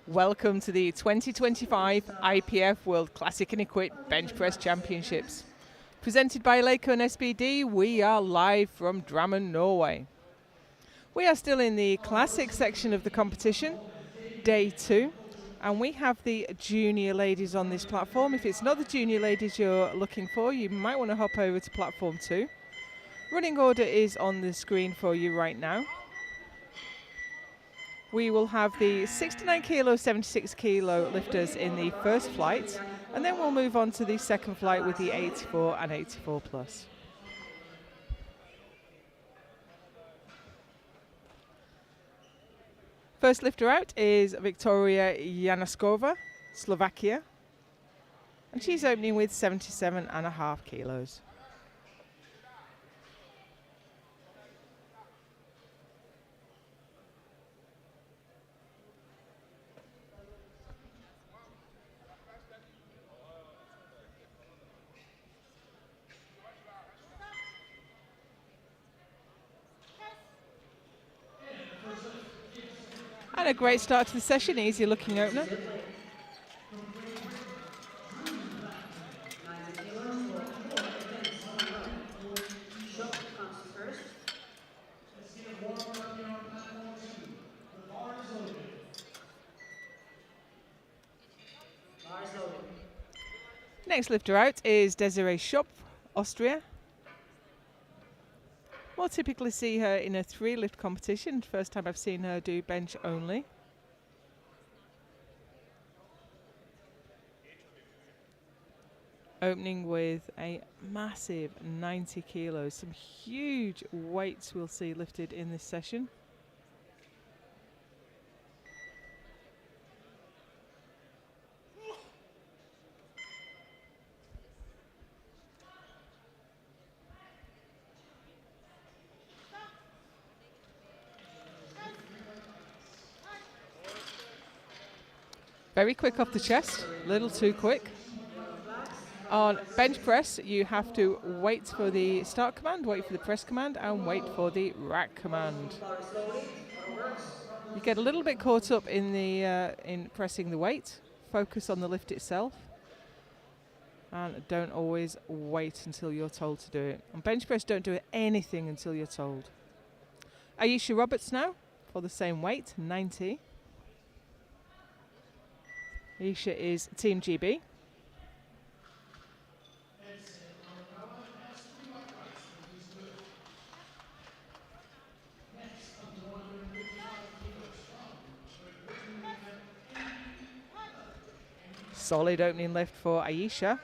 Welcome to the 2025 IPF World Classic and Equip Bench Press Championships. Presented by Leico and SBD, we are live from Drammen, Norway. We are still in the classic section of the competition, day 2, and we have the junior ladies on this platform. If it's not the junior ladies you're looking for, you might want to hop over to platform 2. Running order is on the screen for you right now. We will have the 69 kilo, 76 kilo lifters in the first flight, and then we'll move on to the second flight with the 84 and 84 plus. First lifter out is Victoria Janaskova, Slovakia, and she's opening with 77.5 kilos. And a great start to the session, easy looking opener. Next lifter out is Desiree Schopf, Austria. We'll typically see her in a 3-lift competition. First time I've seen her do bench only. Opening with a massive 90 kilos. Some huge weights we'll see lifted in this session. Very quick off the chest, a little too quick. On bench press, you have to wait for the start command, wait for the press command, and wait for the rack command. You get a little bit caught up in the in pressing the weight. Focus on the lift itself, and don't always wait until you're told to do it. On bench press, don't do anything until you're told. Aisha Roberts now for the same weight, 90. Aisha is Team GB. Solid opening lift for Aisha.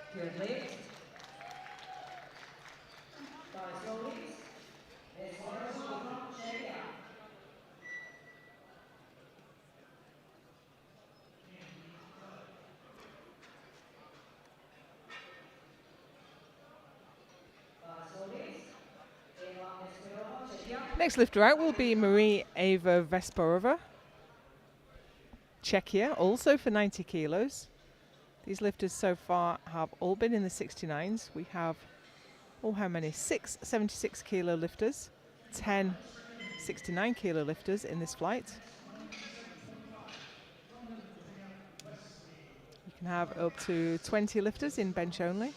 Next lifter out will be Marie Eva Vesporova, Czechia, also for 90 kilos. These lifters so far have all been in the 69s. We have, how many? 6 76 kilo lifters, 10 69 kilo lifters in this flight. You can have up to 20 lifters in bench only.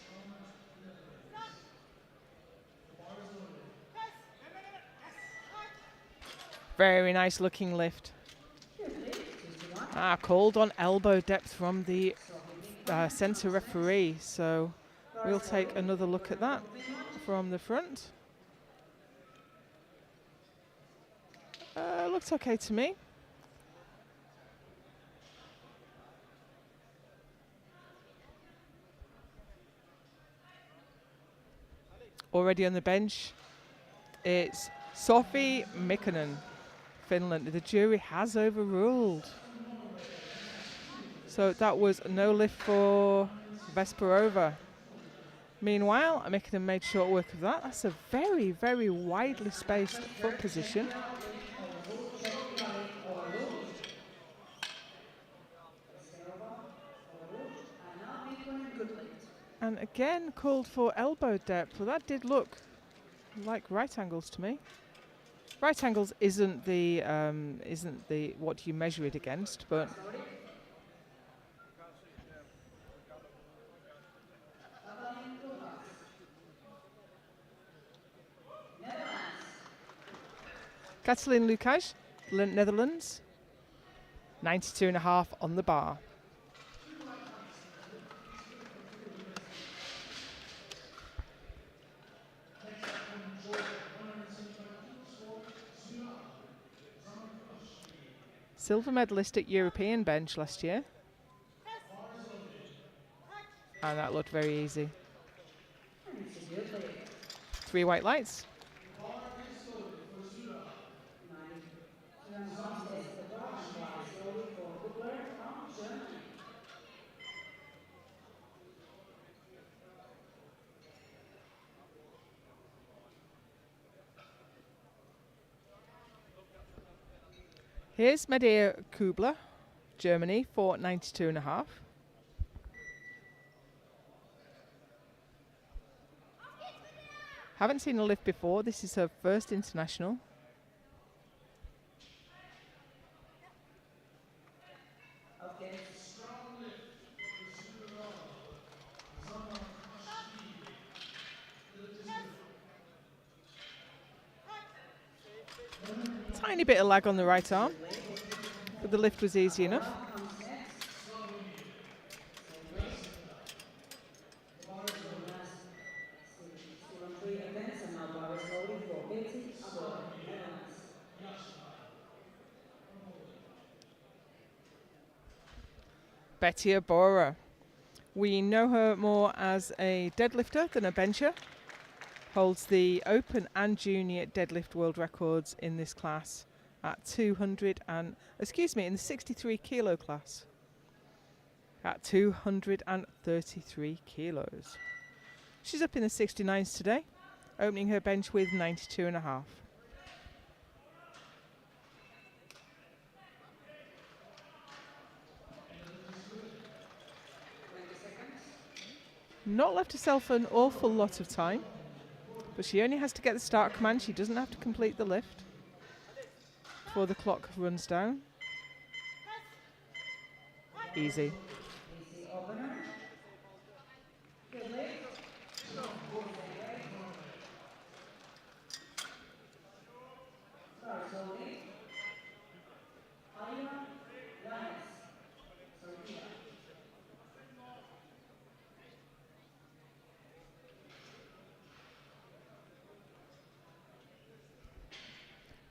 Very nice looking lift. Called on elbow depth from the centre referee, so we'll take another look at that from the front. Looks okay to me. Already on the bench, it's Sophie Mikkonen, Finland. The jury has overruled. So that was no lift for Vesporova. Meanwhile, Mikkonen made short work of that. That's a very, very widely spaced foot position. And again called for elbow depth. Well, that did look like right angles to me. Right angles isn't the what you measure it against, but Katalin Lukács, Netherlands, 92.5 on the bar. Silver medalist at European bench last year. And that looked very easy. 3 white lights. Here's Medea Kubler, Germany, for 92.5. Haven't seen a lift before. This is her first international. Tiny bit of lag on the right arm, but the lift was easy enough. Betia Bora. We know her more as a deadlifter than a bencher. Holds the open and junior deadlift world records in this class at in the 63 kilo class at 233 kilos. She's up in the 69s today, opening her bench with 92.5. Not left herself an awful lot of time, but she only has to get the start command. She doesn't have to complete the lift before the clock runs down. Easy.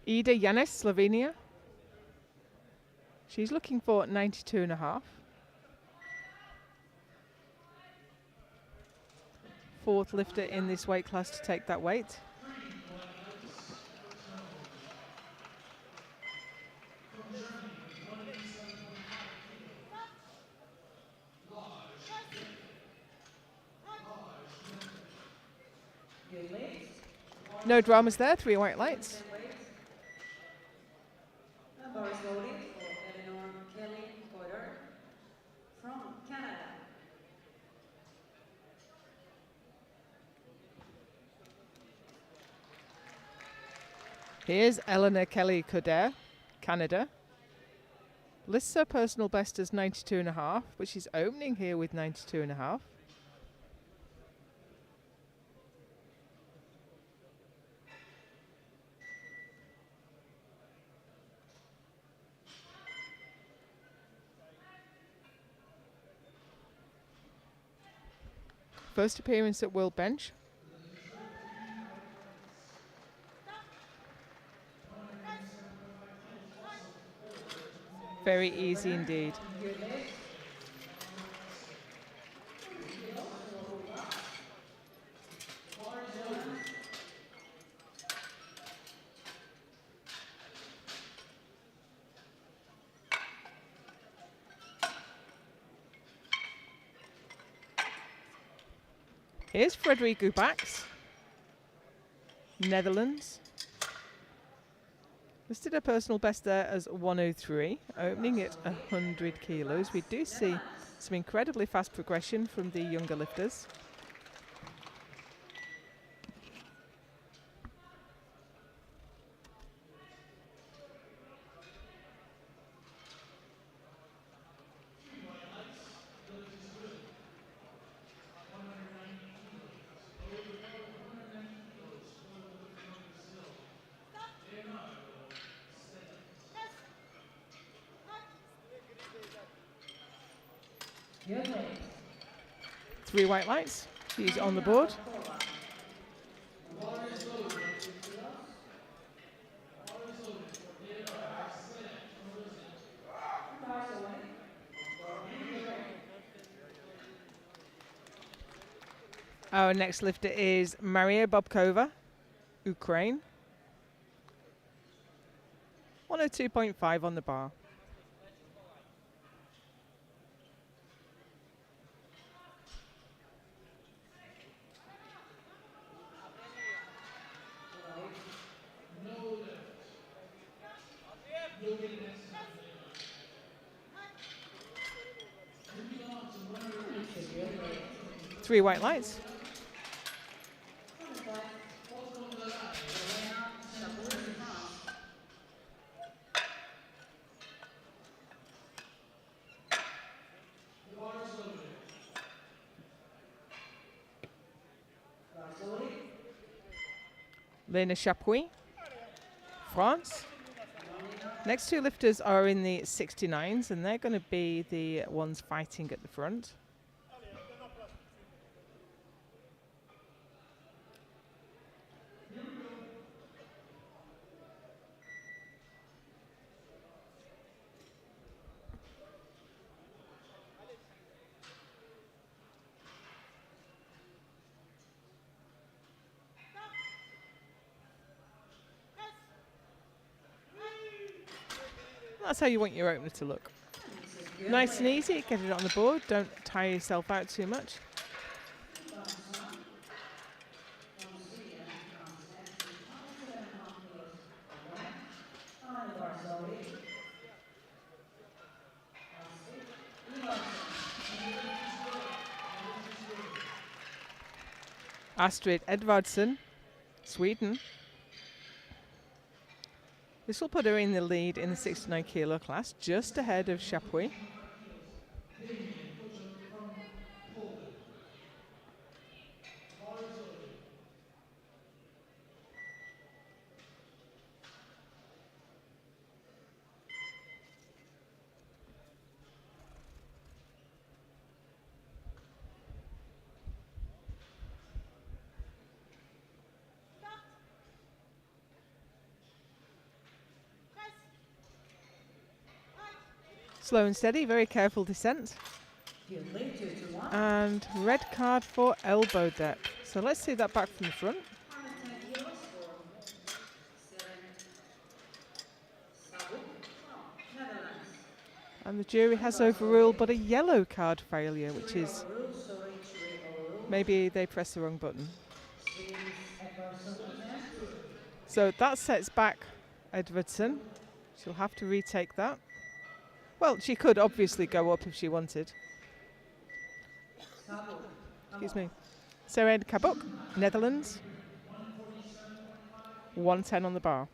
Ida Yanes, Slovenia. She's looking for 92.5. Fourth lifter in this weight class to take that weight. No dramas there, 3 white lights. Here's Eleanor Kelly-Coder, Canada. Lists her personal best as 92.5, but she's opening here with 92.5. First appearance at World Bench. Very easy indeed. Here's Frederique Gubax, Netherlands. Listed her personal best there as 103, opening at 100 kilos. We do see some incredibly fast progression from the younger lifters. 3 white lights. She's on the board. Our next lifter is Maria Bobkova, Ukraine. 102.5 on the bar. Three white lights. Lena Chapuis, France. Next two lifters are in the 69s, and they're going to be the ones fighting at the front. That's how you want your opener to look. Nice and easy, get it on the board, don't tire yourself out too much. Astrid Edvardsson, Sweden. This will put her in the lead in the 69 kilo class, just ahead of Chapuis. Slow and steady, very careful descent. And red card for elbow depth. So let's see that back from the front. And the jury has overruled, but a yellow card failure, which is maybe they pressed the wrong button. So that sets back Edvardsson. She'll have to retake that. Well, she could obviously go up if she wanted. Excuse me. Seren Kabuk, Netherlands. 110 on the bar.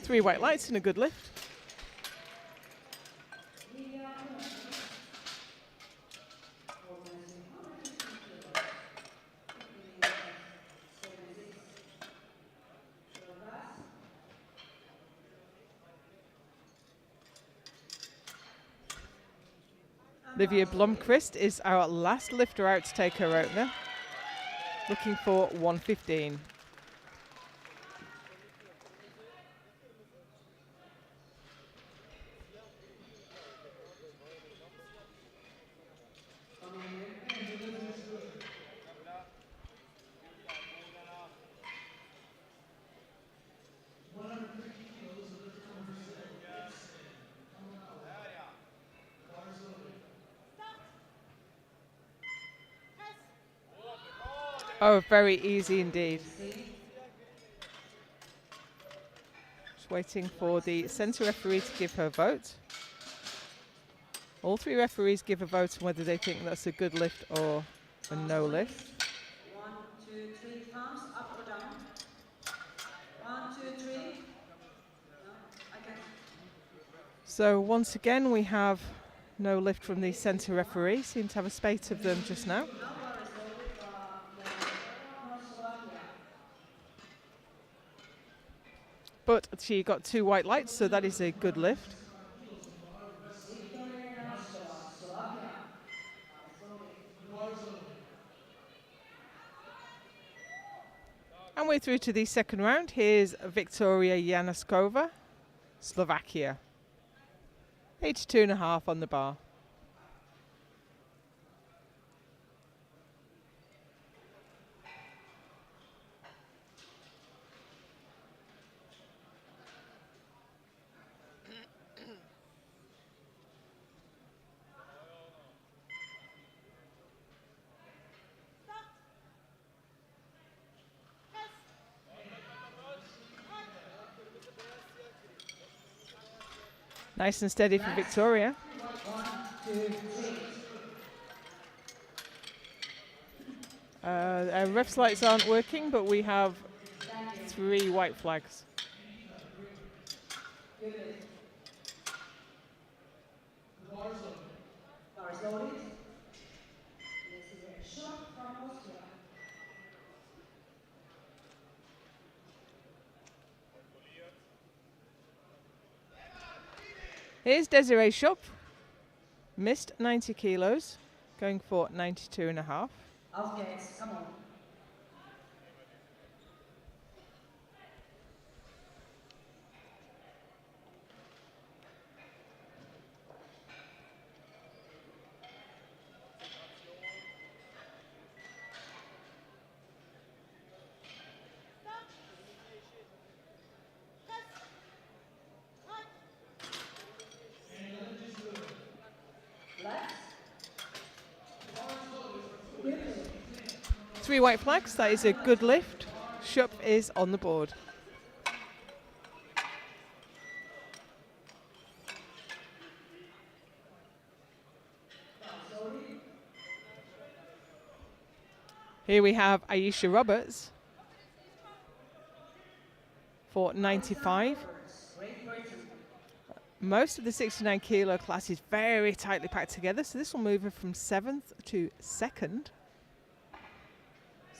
Three white lights and a good lift. Livia Blomqvist is our last lifter out to take her opener. Looking for 115. Oh, very easy indeed. Just waiting for the centre referee to give her vote. All three referees give a vote on whether they think that's a good lift or a no lift. 1, 2, 3, thumbs up or down. 1, 2, 3. No, I can. So once again, we have no lift from the centre referee. Seem to have a spate of them just now. She got 2 white lights, so that is a good lift. And we're through to the second round. Here's Victoria Janoskova, Slovakia. 82.5 on the bar. Nice and steady for Victoria. Our ref's lights aren't working, but we have 3 white flags. Here's Desiree Shop. Missed 90 kilos, going for 92.5. Okay, come on. Three white flags, that is a good lift. Shup is on the board. Here we have Aisha Roberts for 95. Most of the 69 kilo class is very tightly packed together, so this will move her from 7th to 2nd.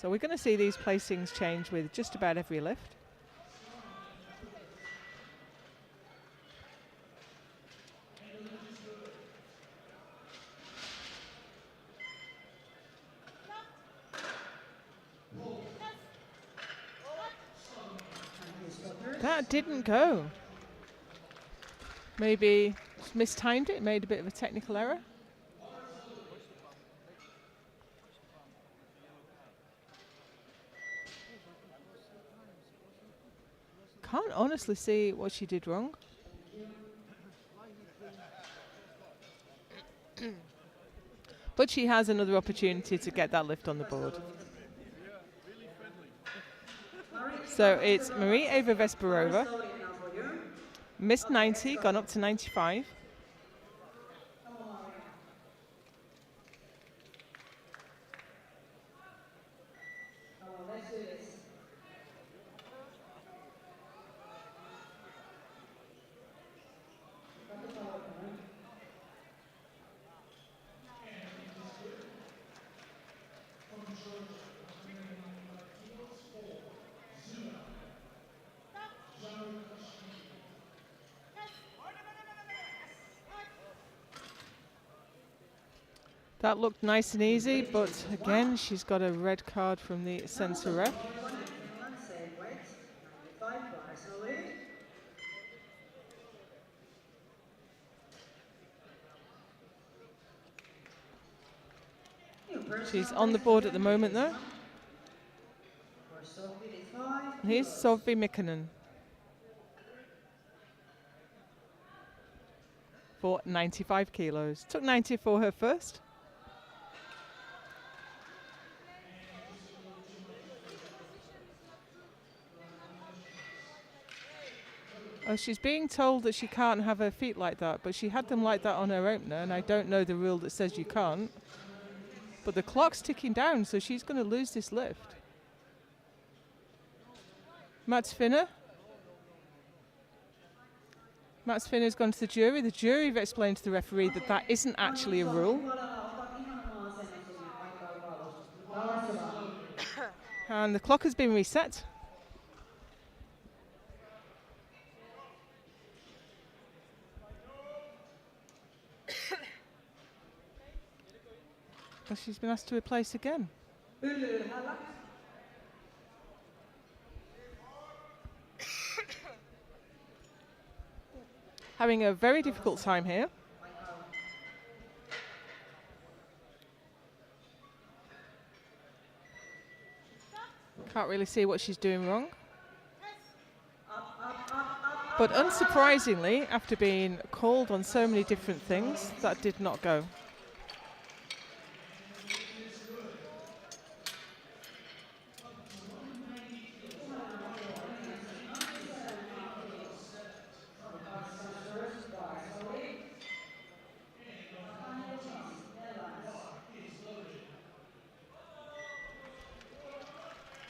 So we're going to see these placings change with just about every lift. That didn't go. Maybe mistimed it, made a bit of a technical error. Can't honestly see what she did wrong. But she has another opportunity to get that lift on the board. So it's Marie-Eva Vesperova. Missed 90, gone up to 95. That looked nice and easy, but again, she's got a red card from the censor ref. She's on the board at the moment, though. Here's Sophie Mikkonen for 95 kilos. Took 90 for her first. Oh, she's being told that she can't have her feet like that, but she had them like that on her opener, and I don't know the rule that says you can't. But the clock's ticking down, so she's going to lose this lift. Mats Finner. Mats Finner's gone to the jury. The jury have explained to the referee that that isn't actually a rule. And the clock has been reset. Well, she's been asked to replace again. Ylly ylhäällä. Having a very difficult time here. Can't really see what she's doing wrong. But unsurprisingly, after being called on so many different things, that did not go.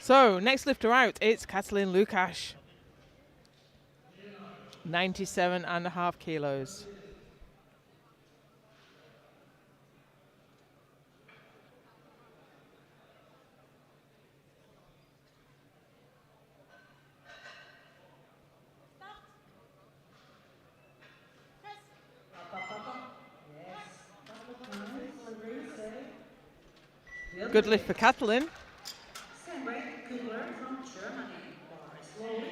So, next lifter out, it's Katalin Lukáš. 97.5 kilos. Good lift for Katalin. Same way, Kübler from Germany. Slowly.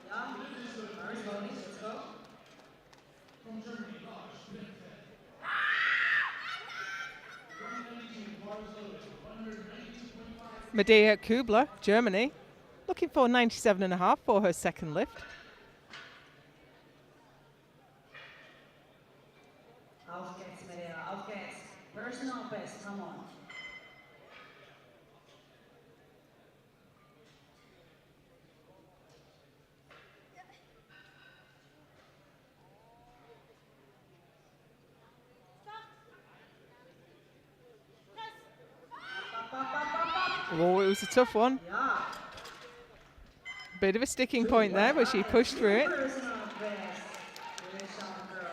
Yeah, very slowly, let's go. Medea Kübler, Germany, looking for 97.5 for her second lift. Auf geht's, Medea, auf geht's. Personal best, come on. Oh, it was a tough one. Yeah. Bit of a sticking point there, but she pushed through it. Personal best. Really sharp girl.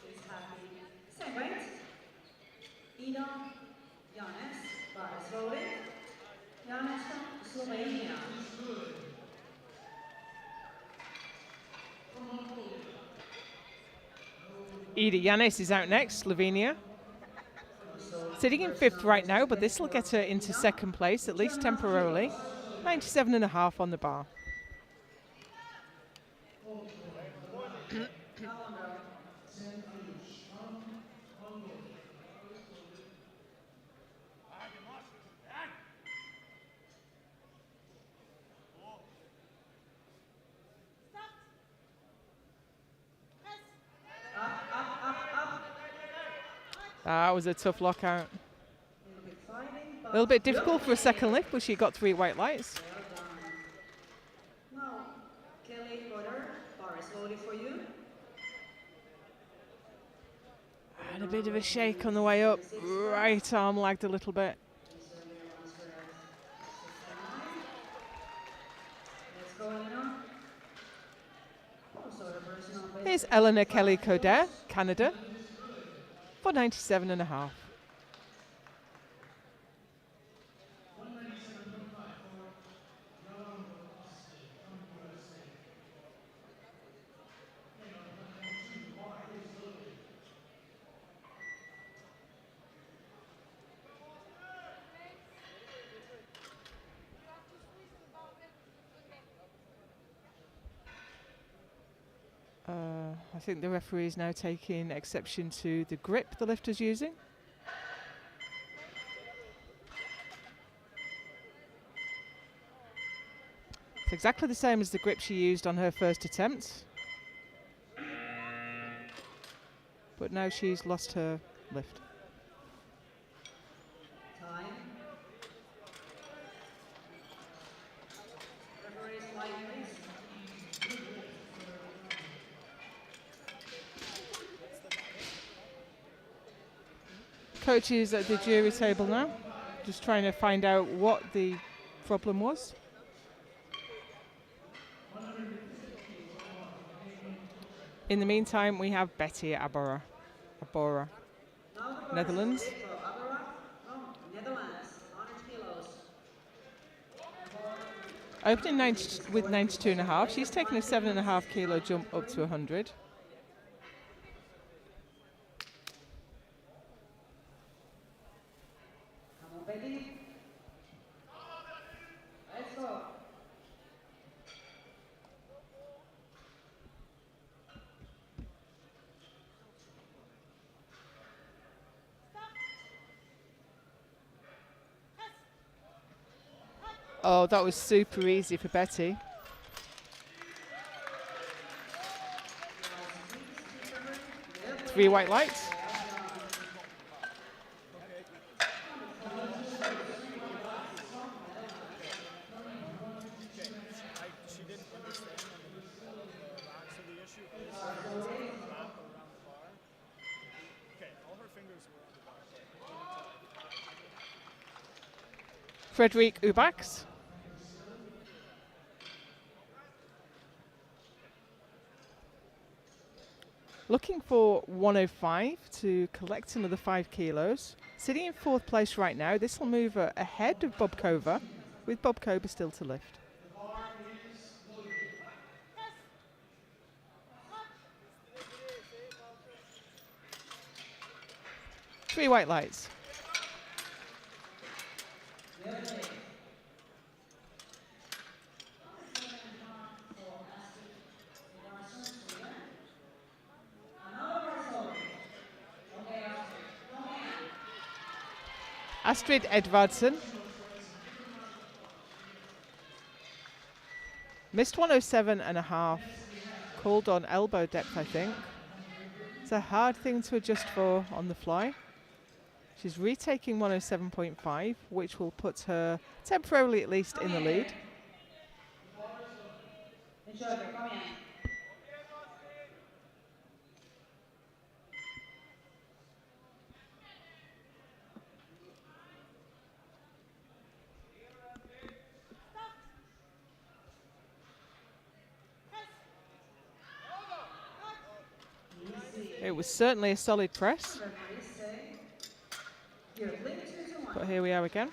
She's happy. Same weight. Ida, Janes, very slowly. Janes from Slovenia. Ida Janes is out next, Slovenia. Sitting in fifth right now, but this will get her into second place, at least temporarily. 97.5 on the bar. That was a tough lockout. A little bit difficult for a second lift, but she got 3 white lights. Now, Kelly Potter, very slowly for you. Had a bit of a shake on the way up. Right arm lagged a little bit. Let's go, Elena. Also the personal best. Here's Eleanor Kelly Coder, Canada, for 97.5. I think the referee is now taking exception to the grip the lifter's using. It's exactly the same as the grip she used on her first attempt. But now she's lost her lift. Time. Referee's light, please. Coaches at the jury table now, just trying to find out what the problem was. In the meantime, we have Betty Abora, Netherlands. For Abara from Netherlands, 100 kilos. Opening with 92.5. She's taken a 7.5 kilo jump up to 100. Come on, baby. Let's go. Oh, that was super easy for Betty. Three white lights. Frederic Ubax. Looking for 105 to collect another 5 kilos. Sitting in 4th place right now. This will move her ahead of Bobkova, with Bobkova still to lift. Three white lights. Astrid Edvardsen. Missed 107.5. Called on elbow depth, I think. It's a hard thing to adjust for on the fly. She's retaking 107.5, which will put her temporarily at least in the lead. It was certainly a solid press. But here we are again.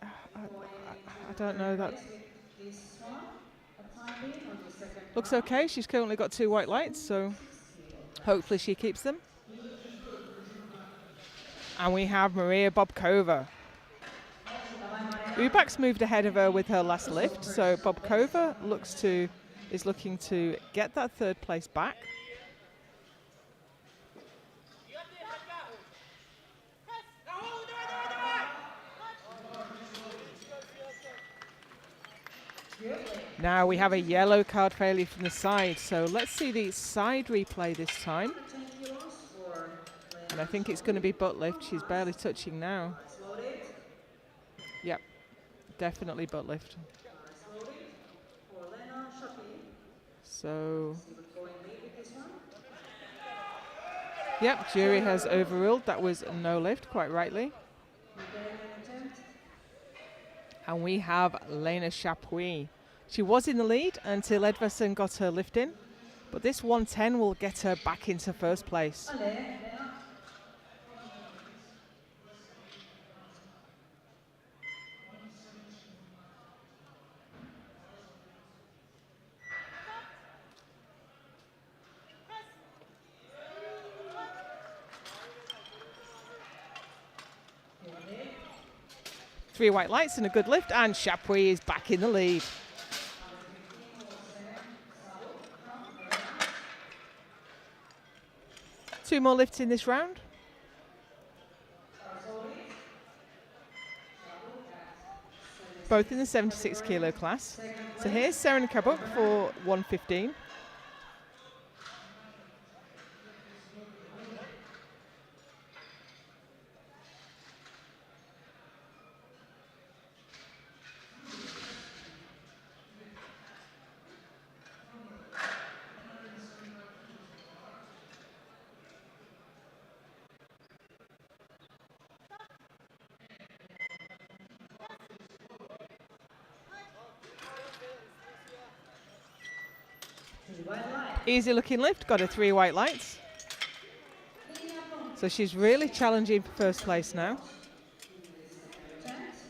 I don't know that. Looks okay. She's currently got 2 white lights, so hopefully she keeps them. And we have Maria Bobkova. Ubax moved ahead of her with her last lift, so Bobkova is looking to get that 3rd place back. Now we have a yellow card failure from the side, so let's see the side replay this time. And I think it's going to be butt lift. She's barely touching now. Yep, definitely butt lift. So, yep, jury has overruled. That was no lift, quite rightly. And we have Lena Chapuis. She was in the lead until Edvardsen got her lift in, but this 110 will get her back into 1st place. Three white lights and a good lift, and Chapuis is back in the lead. Two more lifts in this round. Both in the 76 kilo class. So here's Seren Kabuk for 115. Easy looking lift, got her 3 white lights. So she's really challenging for first place now.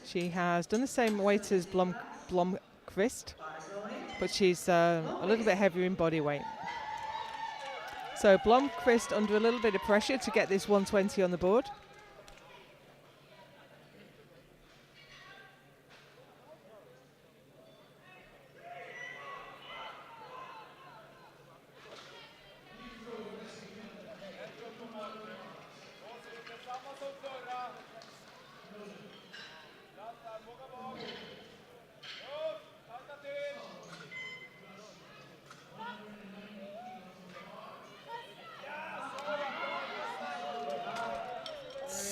She has done the same weight as Blomqvist, but she's a little bit heavier in body weight. So Blomqvist under a little bit of pressure to get this 120 on the board.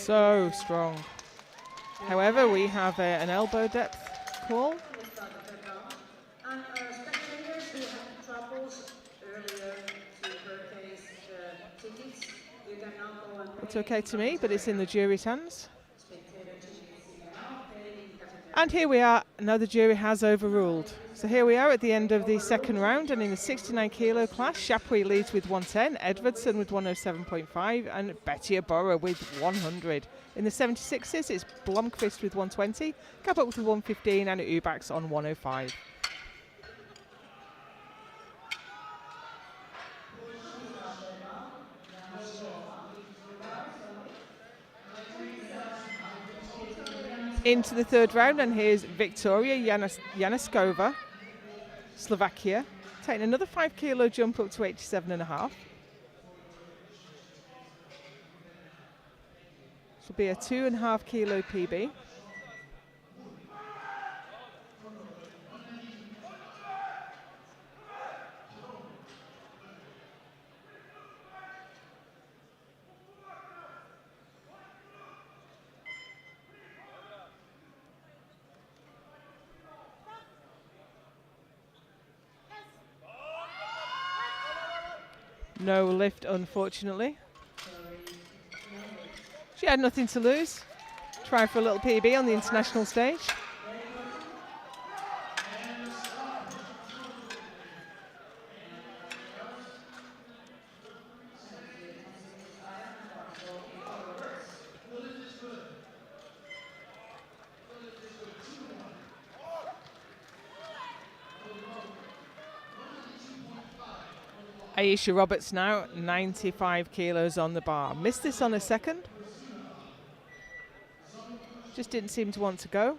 So strong. However, we have an elbow depth call. And spectators who had troubles earlier to purchase the tickets, you can now go and It's okay to me, but it's in the jury's hands. And here we are. Now the jury has overruled. So here we are at the end of the second round, and in the 69 kilo class, Chapuis leads with 110, Edvardsen with 107.5, and Betty Abora with 100. In the 76s, it's Blomqvist with 120, Cabot with 115, and Ubax on 105. Into the third round, and here's Victoria Janaskova, Slovakia, taking another 5 kilo jump up to 87.5. This will be a 2.5 kilo PB. No lift, unfortunately. She had nothing to lose. Try for a little PB on the international stage. Aisha Roberts now, 95 kilos on the bar. Missed this on a second. Just didn't seem to want to go.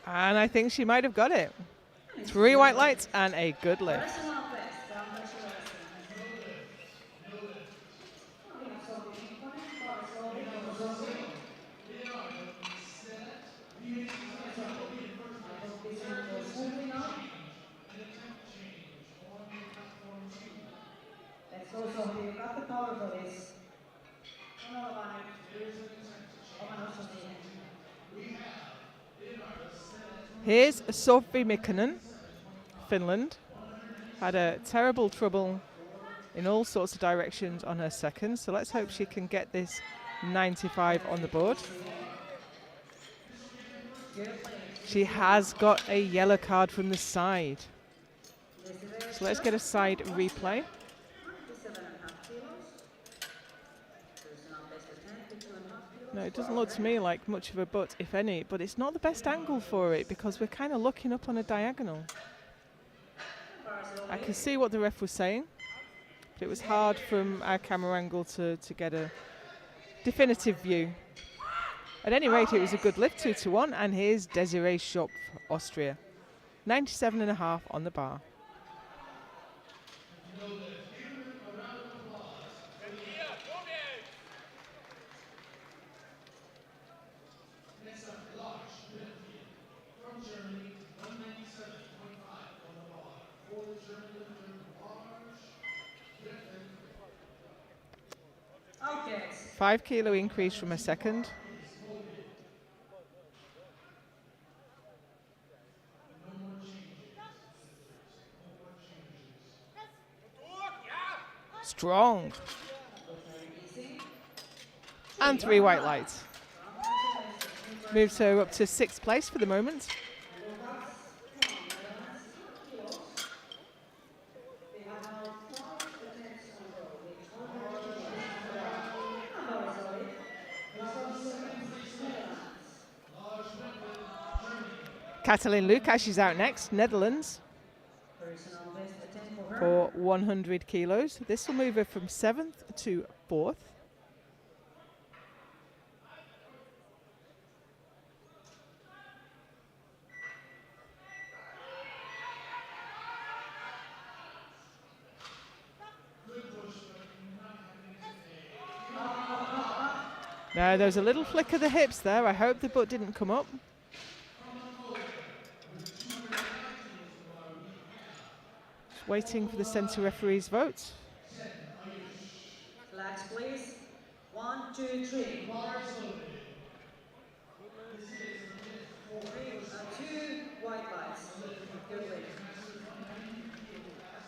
And I think she might have got it. 3 white lights and a good lift. You got the power for this. Here's Sophie Mikkonen, Finland. Had a terrible trouble in all sorts of directions on her second, so let's hope she can get this 95 on the board. She has got a yellow card from the side. So let's get a side replay. No, it doesn't look to me like much of a butt, if any, but it's not the best angle for it because we're kind of looking up on a diagonal. I can see what the ref was saying, but it was hard from our camera angle to get a definitive view. At any rate, it was a good lift, 2-1, and here's Desiree Schopf, Austria. 97.5 on the bar. Okay. 5 kilo increase from a second. Strong. And 3 white lights. Moves her up to 6th place for the moment. Katalin Lukash is out next, Netherlands, for 100 kilos. This will move her from 7th to 4th. Now, there's a little flick of the hips there. I hope the butt didn't come up. Just waiting for the centre referee's vote. Flags, please. 1, 2, 3. 2 white lights. Good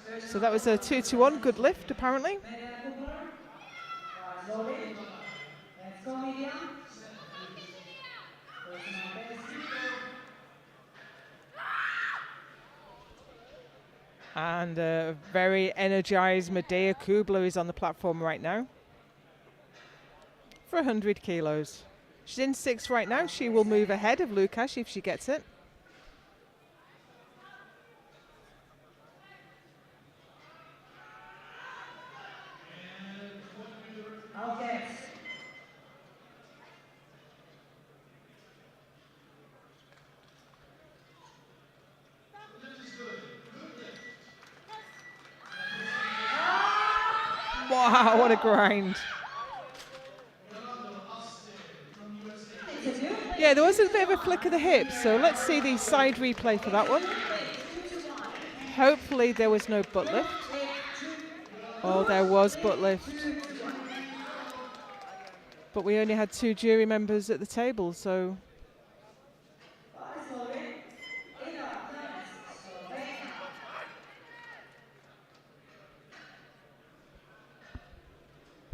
lift. So that was a 2-1, good lift apparently. Let's go, Miriam. And very energized Medea Kubler is on the platform right now for 100 kilos. She's in 6th right now. She will move ahead of Lukash if she gets it. Okay. Wow, what a grind. Yeah, there was a bit of a flick of the hips, so let's see the side replay for that one. Hopefully there was no butt lift. Oh, there was butt lift. But we only had 2 jury members at the table, so...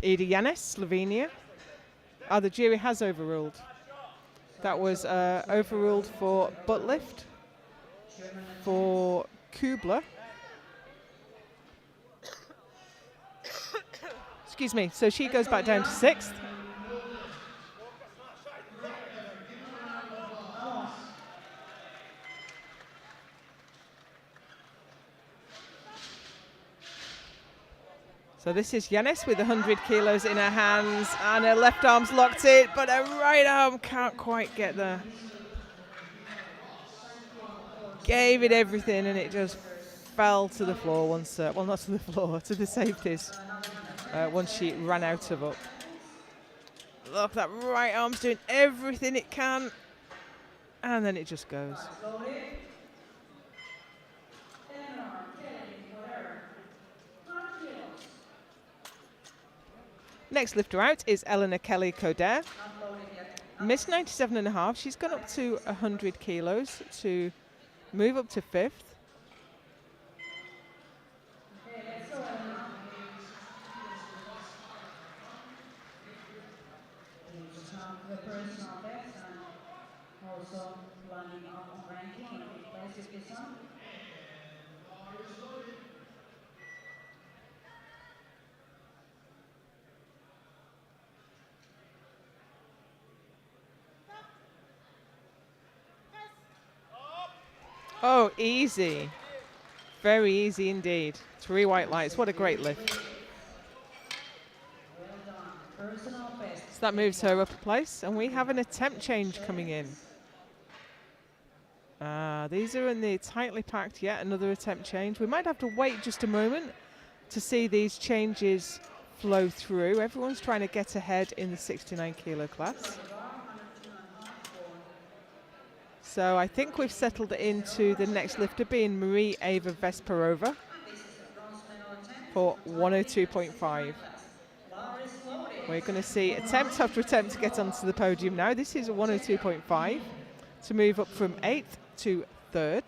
Ida Yanes, Slovenia. The jury has overruled. That was overruled for butt lift for Kubler. Excuse me, so she goes back down to 6th. So this is Yanis with 100 kilos in her hands, and her left arm's locked in, but her right arm can't quite get there. Gave it everything, and it just fell to the floor once, well, not to the floor, to the safeties, once she ran out of up. Look, that right arm's doing everything it can, and then it just goes. Next lifter out is Eleanor Kelly Coder. Missed 97.5. She's gone up to 100 kilos to move up to 5th. The personal best and also planning on ranking in places this one. Oh, easy. Very easy indeed. 3 white lights. What a great lift. Well done. Personal best. So that moves her up a place, and we have an attempt change coming in. These are in the tightly packed, yet another attempt change. We might have to wait just a moment to see these changes flow through. Everyone's trying to get ahead in the 69 kilo class. So I think we've settled into the next lifter being Marie Ava Vesperova for 102.5. We're going to see attempt after attempt to get onto the podium now. This is a 102.5 to move up from 8th to 3rd.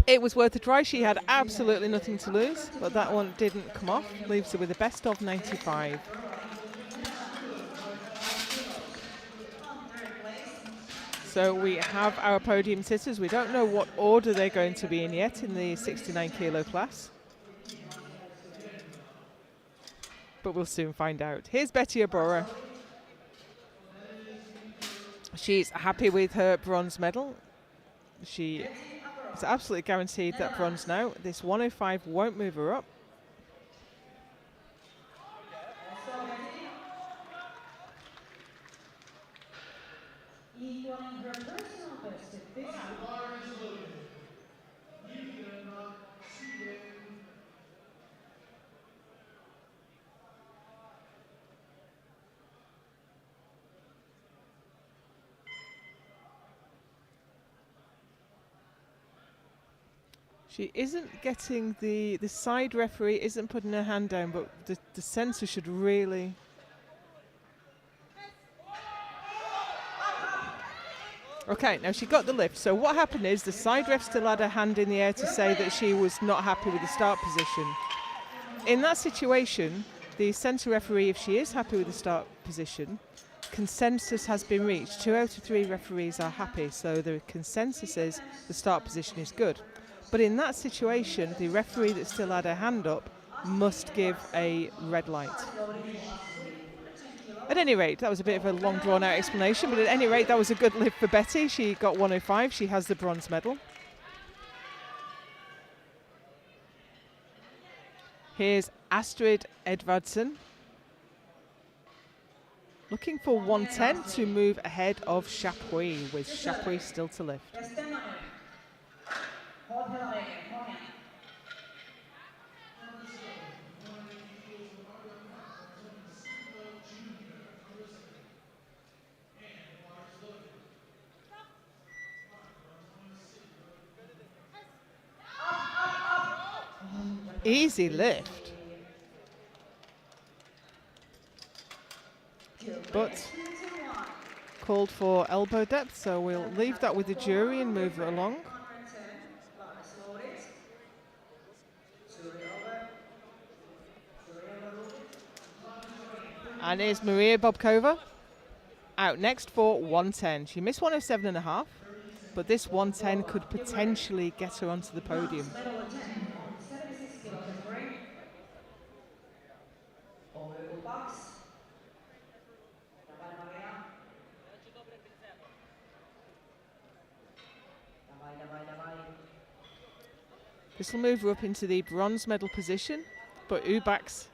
It was worth a try. She had absolutely nothing to lose, but that one didn't come off. Leaves her with a best of 95. So we have our podium sitters. We don't know what order they're going to be in yet in the 69 kilo class, but we'll soon find out. Here's Betty Oboro. She's happy with her bronze medal. She is absolutely guaranteed that bronze now. This 105 won't move her up. She isn't getting the side referee isn't putting her hand down, but the censor should really. Okay, now she got the lift. So what happened is the side ref still had her hand in the air to say that she was not happy with the start position. In that situation, the censor referee, if she is happy with the start position, consensus has been reached. 2 out of 3 referees are happy, so the consensus is the start position is good. But in that situation, the referee that still had her hand up must give a red light. At any rate, that was a bit of a long drawn out explanation, but at any rate, that was a good lift for Betty. She got 105, she has the bronze medal. Here's Astrid Edvardsen, looking for 110 to move ahead of Chapuis, with Chapuis still to lift. Easy lift. But called for elbow depth, so we'll leave that with the jury and move it along. And here's Maria Bobkova out next for 110. She missed 107.5, but this 110 could potentially get her onto the podium. This will move her up into the bronze medal position, but Ubaks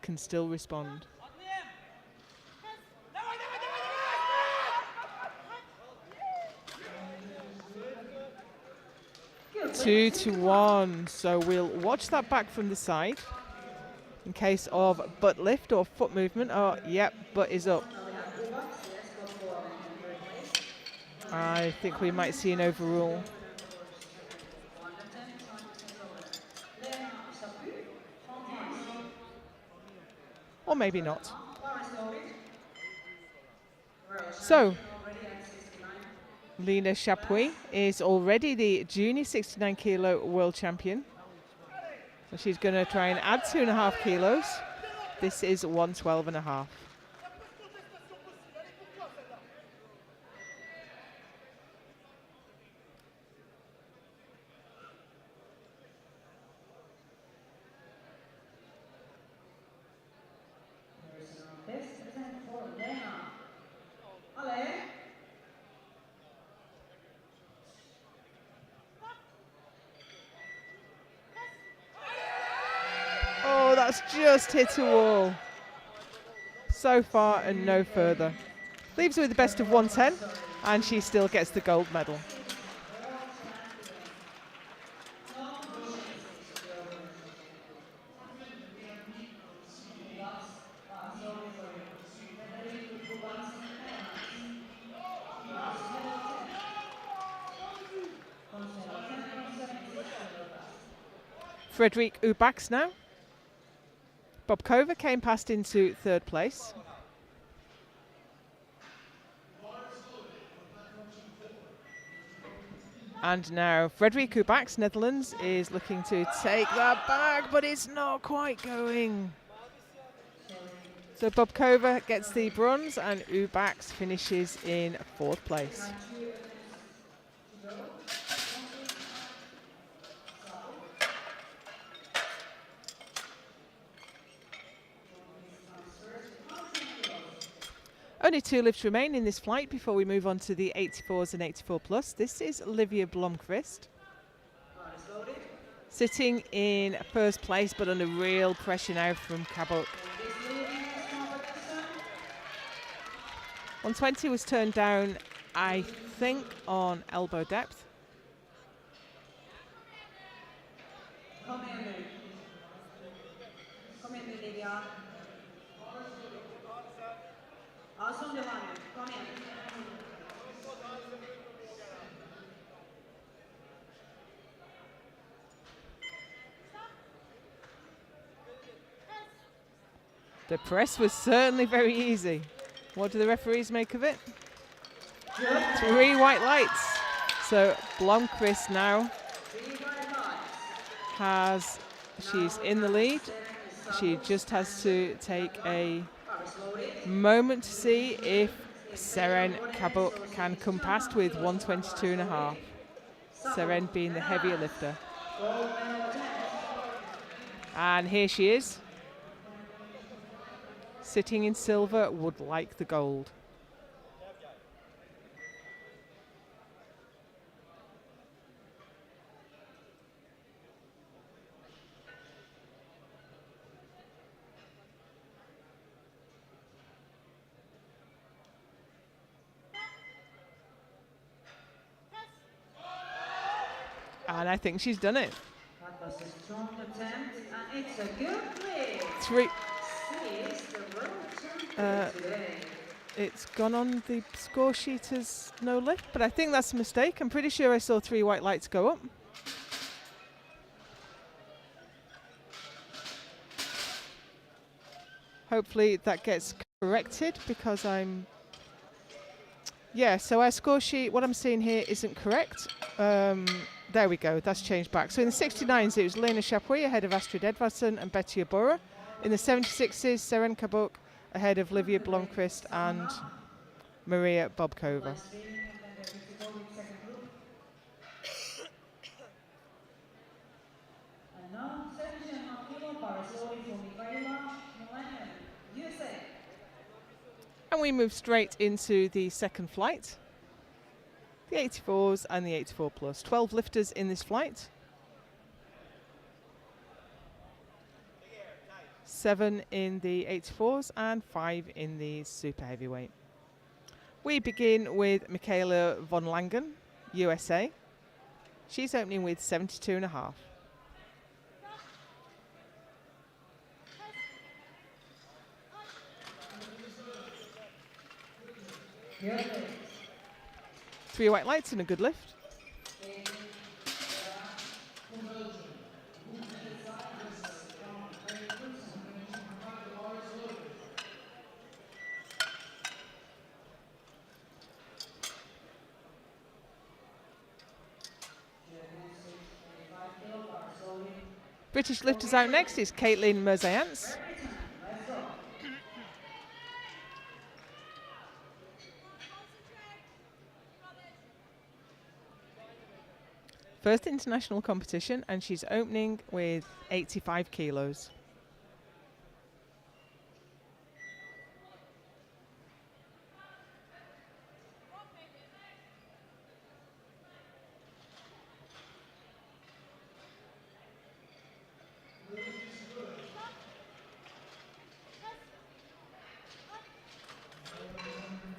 can still respond. Good. 2-1, so we'll watch that back from the side in case of butt lift or foot movement. Oh, yep, butt is up. I think we might see an overrule. Or maybe not. So, Lena Chapuis is already the junior 69 kilo world champion. So she's going to try and add 2.5 kilos. This is 112.5. Oh, that's just hit a wall. So far and no further. Leaves her with the best of 110, and she still gets the gold medal. Frederique Ubaks now. Bobkova came past into 3rd place. And now Frederique Ubaks, Netherlands, is looking to take that back, but it's not quite going. So Bobkova gets the bronze and Ubaks finishes in 4th place. Only 2 lifts remain in this flight before we move on to the 84s and 84 plus. This is Olivia Blomqvist, sitting in 1st place, but under real pressure now from Kabuk. 120 was turned down, I think, on elbow depth. Kom igen nu. Kom igen nu Livia. Ja, som det var nu. Kom igen. The press was certainly very easy. What do the referees make of it? 3 white lights. So Blomqvist now she's in the lead. She just has to take a moment to see if Seren Kabuk can come past with 122.5. Seren being the heavier lifter. And here she is. Sitting in silver, would like the gold. And I think she's done it. That was a strong attempt and it's a good play. 3. She is the world champion today. It's gone on the score sheet as no lift, but I think that's a mistake. I'm pretty sure I saw 3 white lights go up. Hopefully that gets corrected because so our score sheet, what I'm seeing here isn't correct. There we go, that's changed back. So in the 69s, it was Lena Chapuis ahead of Astrid Edvardsson and Betty Abora. In the 76s, Seren Kabuk ahead of Livia Blomqvist and Maria Bobkova. And we move straight into the second flight. The 84s and the 84 plus. 12 lifters in this flight. 7 in the 84s and 5 in the super heavyweight. We begin with Michaela von Langen, USA. She's opening with 72.5. Three white lights and a good lift. British lifters out next is Caitlin Merzayance. First international competition, and she's opening with 85 kilos.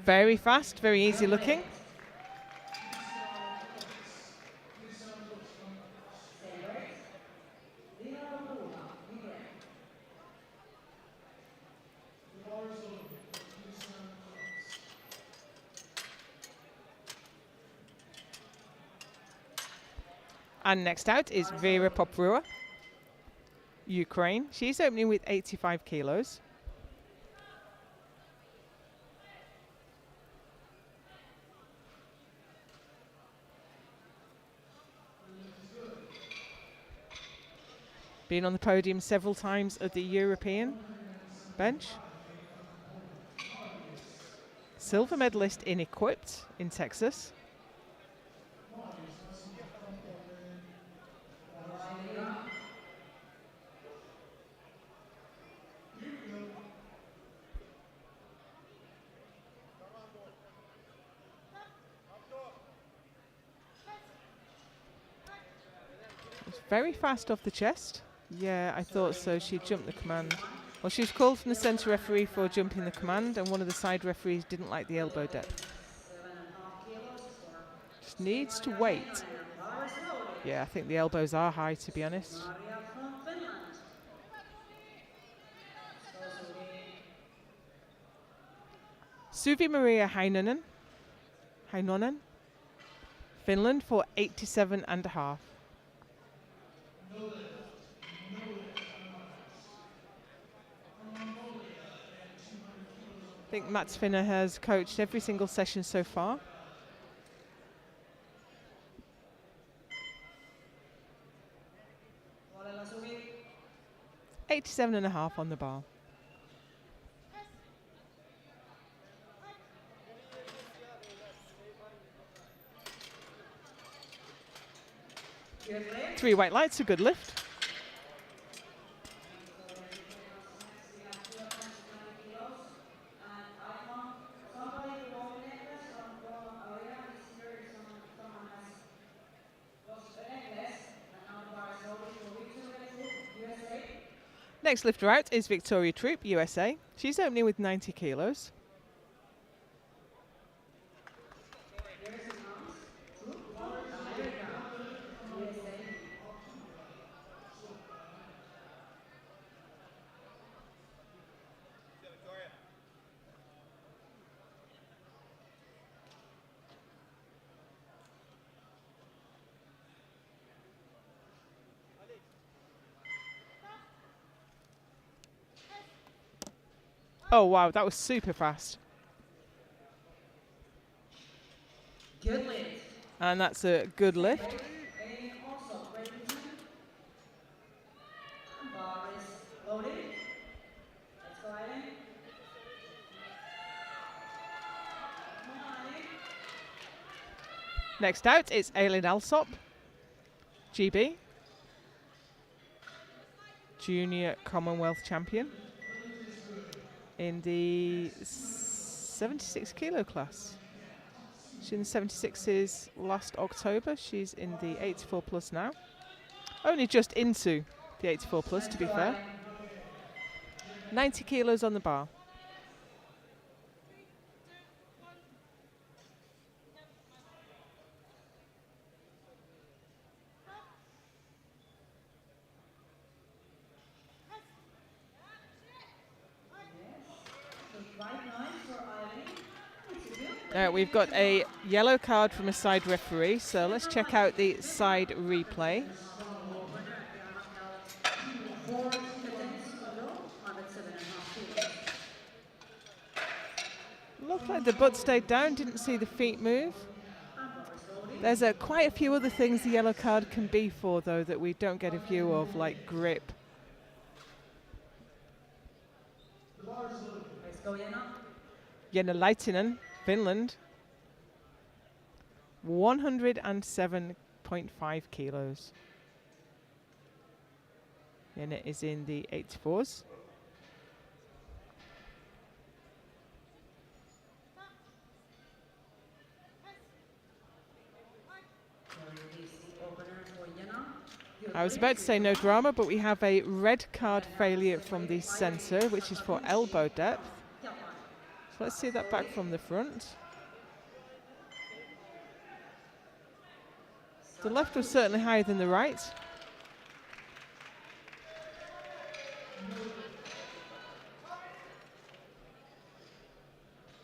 Very fast, very easy looking. And next out is Vera Poprua, Ukraine. She's opening with 85 kilos. Been on the podium several times at the European bench. Silver medalist in equipped in Texas. Very fast off the chest. Yeah, I thought so. She jumped the command. Well, she was called from the centre referee for jumping the command, and one of the side referees didn't like the elbow depth. Just needs to wait. Yeah, I think the elbows are high, to be honest. Suvi Maria Heinonen, Finland for 87.5. I think Mats Finner has coached every single session so far. $87.5 on the bar. Three white lights, a good lift. Next lifter out is Victoria Troop, USA. She's opening with 90 kilos. Oh wow, that was super fast. Good lift. And that's a good lift. Bar is loaded. Let's go ahead. Next out is Eileen Alsop, GB, Junior Commonwealth Champion in the 76 kilo class. She's in the 76s last October. She's in the 84 plus now. Only just into the 84 plus, to be fair. 90 kilos on the bar. We've got a yellow card from a side referee, so let's check out the side replay. Looked like the butt stayed down, didn't see the feet move. There's quite a few other things the yellow card can be for, though, that we don't get a view of, like grip. Jenna Laitinen, Finland. 107.5 kilos. And it is in the 84s. I was about to say no drama, but we have a red card failure from the centre, which is for elbow depth. So let's see that back from the front. The left was certainly higher than the right.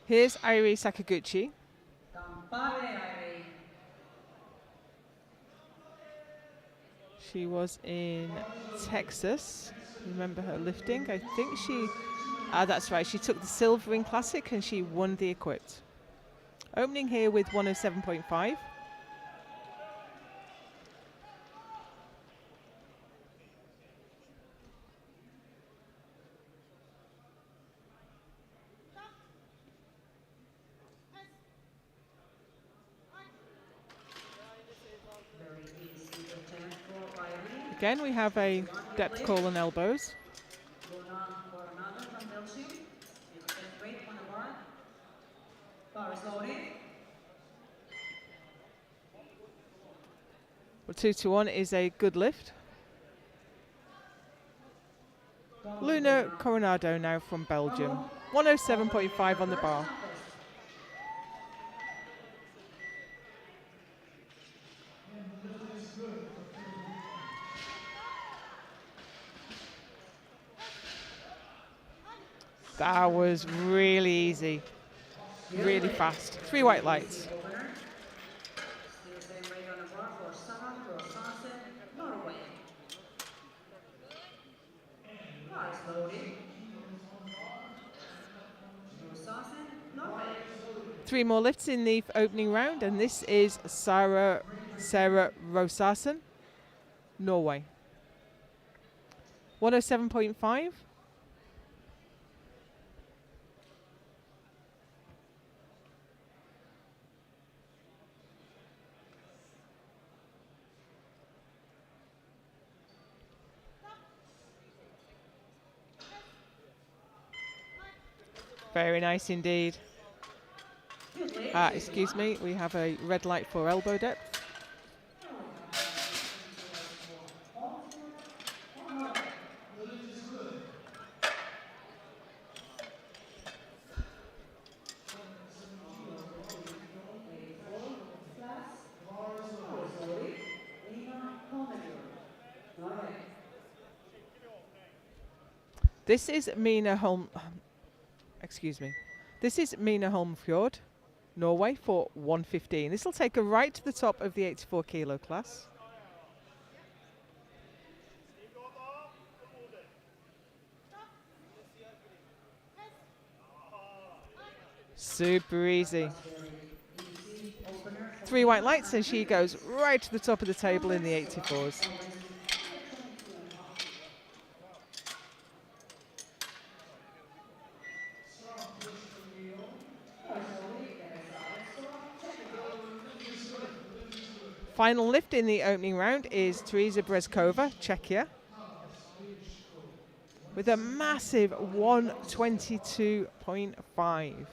Here's Airi Sakaguchi. She was in Texas. Remember her lifting? I think she... that's right. She took the silver in Classic and she won the equipped. Opening here with 107.5. Again, we have a depth call on elbows. Ronan Coronado from Belgium. It's dead weight on the bar. Bar is loaded. Well, 2-1 is a good lift. Luna Coronado now from Belgium. 107.5 on the bar. That was really easy. Really fast. 3 white lights. Still same weight on the bar for Sarah Rosasen, Norway. Bar is loaded. Rosasen, Norway. 3 more lifts in the opening round, and this is Sarah Rosasen, Norway. 107.5. Very nice indeed. Excuse me, we have a red light for elbow depth. This is Mina Holmfjord, Norway for 115. This will take her right to the top of the 84 kilo class. Super easy. 3 white lights and she goes right to the top of the table in the 84s. Final lift in the opening round is Teresa Brezkova, Czechia, with a massive 122.5.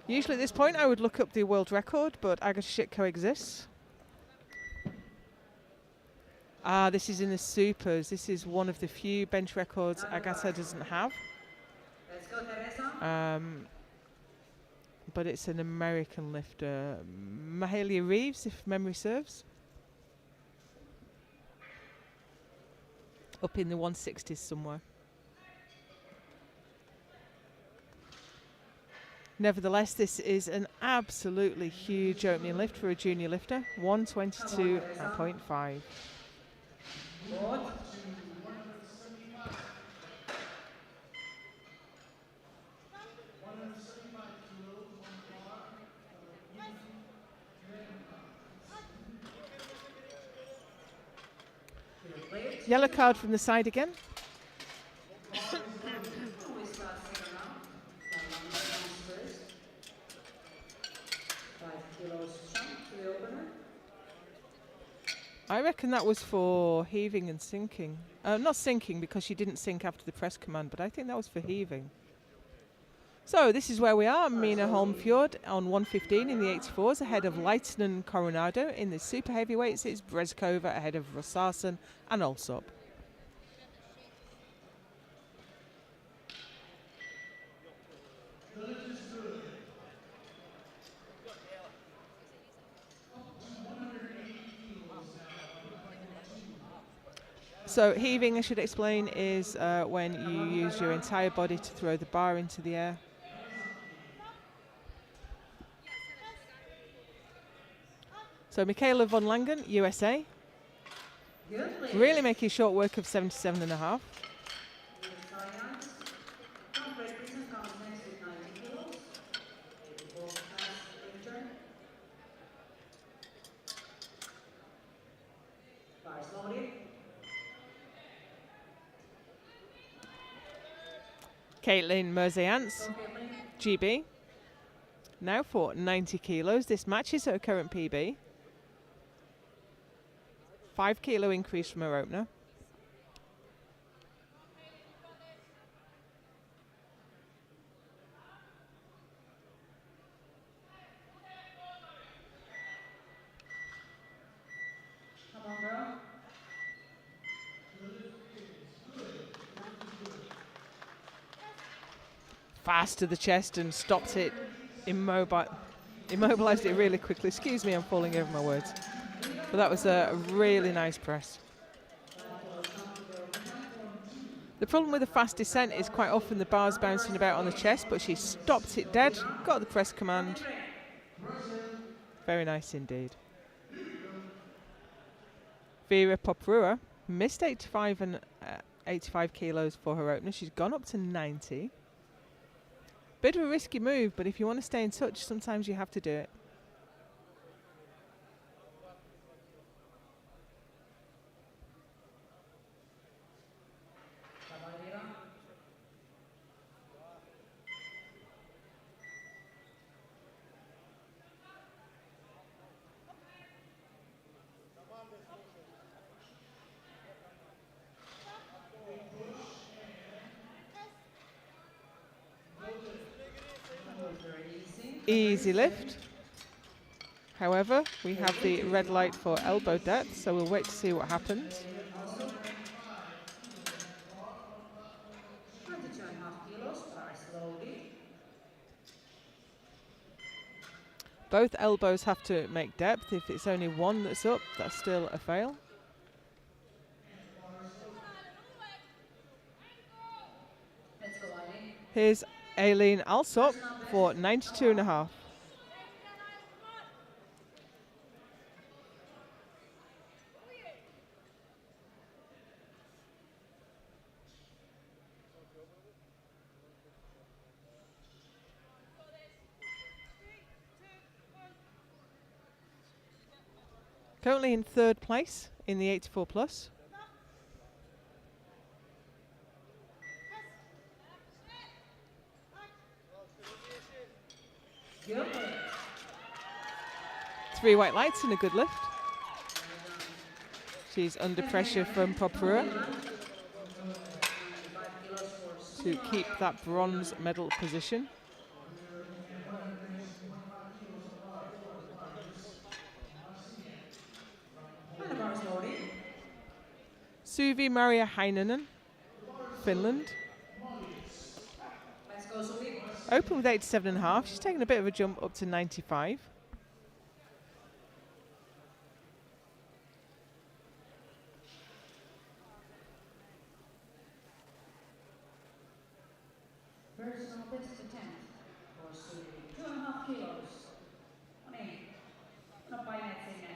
Usually at this point I would look up the world record, but Agata Shitko exists. This is in the supers. This is one of the few bench records Agata doesn't have. Let's go, Teresa. But it's an American lifter, Mahalia Reeves, if memory serves. Up in the 160s somewhere. Nevertheless, this is an absolutely huge opening lift for a junior lifter, 122.5. Yellow card from the side again. I reckon that was for heaving and sinking. Not sinking because she didn't sink after the press command, but I think that was for heaving. So this is where we are. Mina Holmfjord on 115 in the 84s ahead of Leitinen Coronado. In the super heavyweights it's Brezkova ahead of Rosasen and Alsop. So heaving, I should explain, is when you use your entire body to throw the bar into the air. So Michaela von Langen, USA. Really making short work of 77.5. Caitlin Merzayantz, GB, now for 90 kilos. This matches her current PB. 5 kilo increase from her opener. Come on, girl. Fast to the chest and stopped it, immobilized it really quickly. Excuse me, I'm falling over my words. But that was a really nice press. The problem with a fast descent is quite often the bar's bouncing about on the chest, but she stopped it dead, got the press command. Very nice indeed. Vera Poprua missed 85 kilos for her opener. She's gone up to 90. Bit of a risky move, but if you want to stay in touch, sometimes you have to do it. Easy lift. However, we have the red light for elbow depth, so we'll wait to see what happens. 22.5 kilos, bar slowly. Both elbows have to make depth. If it's only one that's up, that's still a fail. Let's go, Eileen. Here's Aileen Alsop for 92.5. Currently in third place in the 84 plus. Good. 3 white lights and a good lift. She's under pressure from Poprua 5 kilos for to keep that bronze medal position. and the bar is loaded. Suvi Maria Heinonen, Finland. Let's go, Suvi. Open with 87.5. She's taken a bit of a jump up to 95. Personal best attempt for Suvi. 2.5 kilos. No niin. No paineet sinne.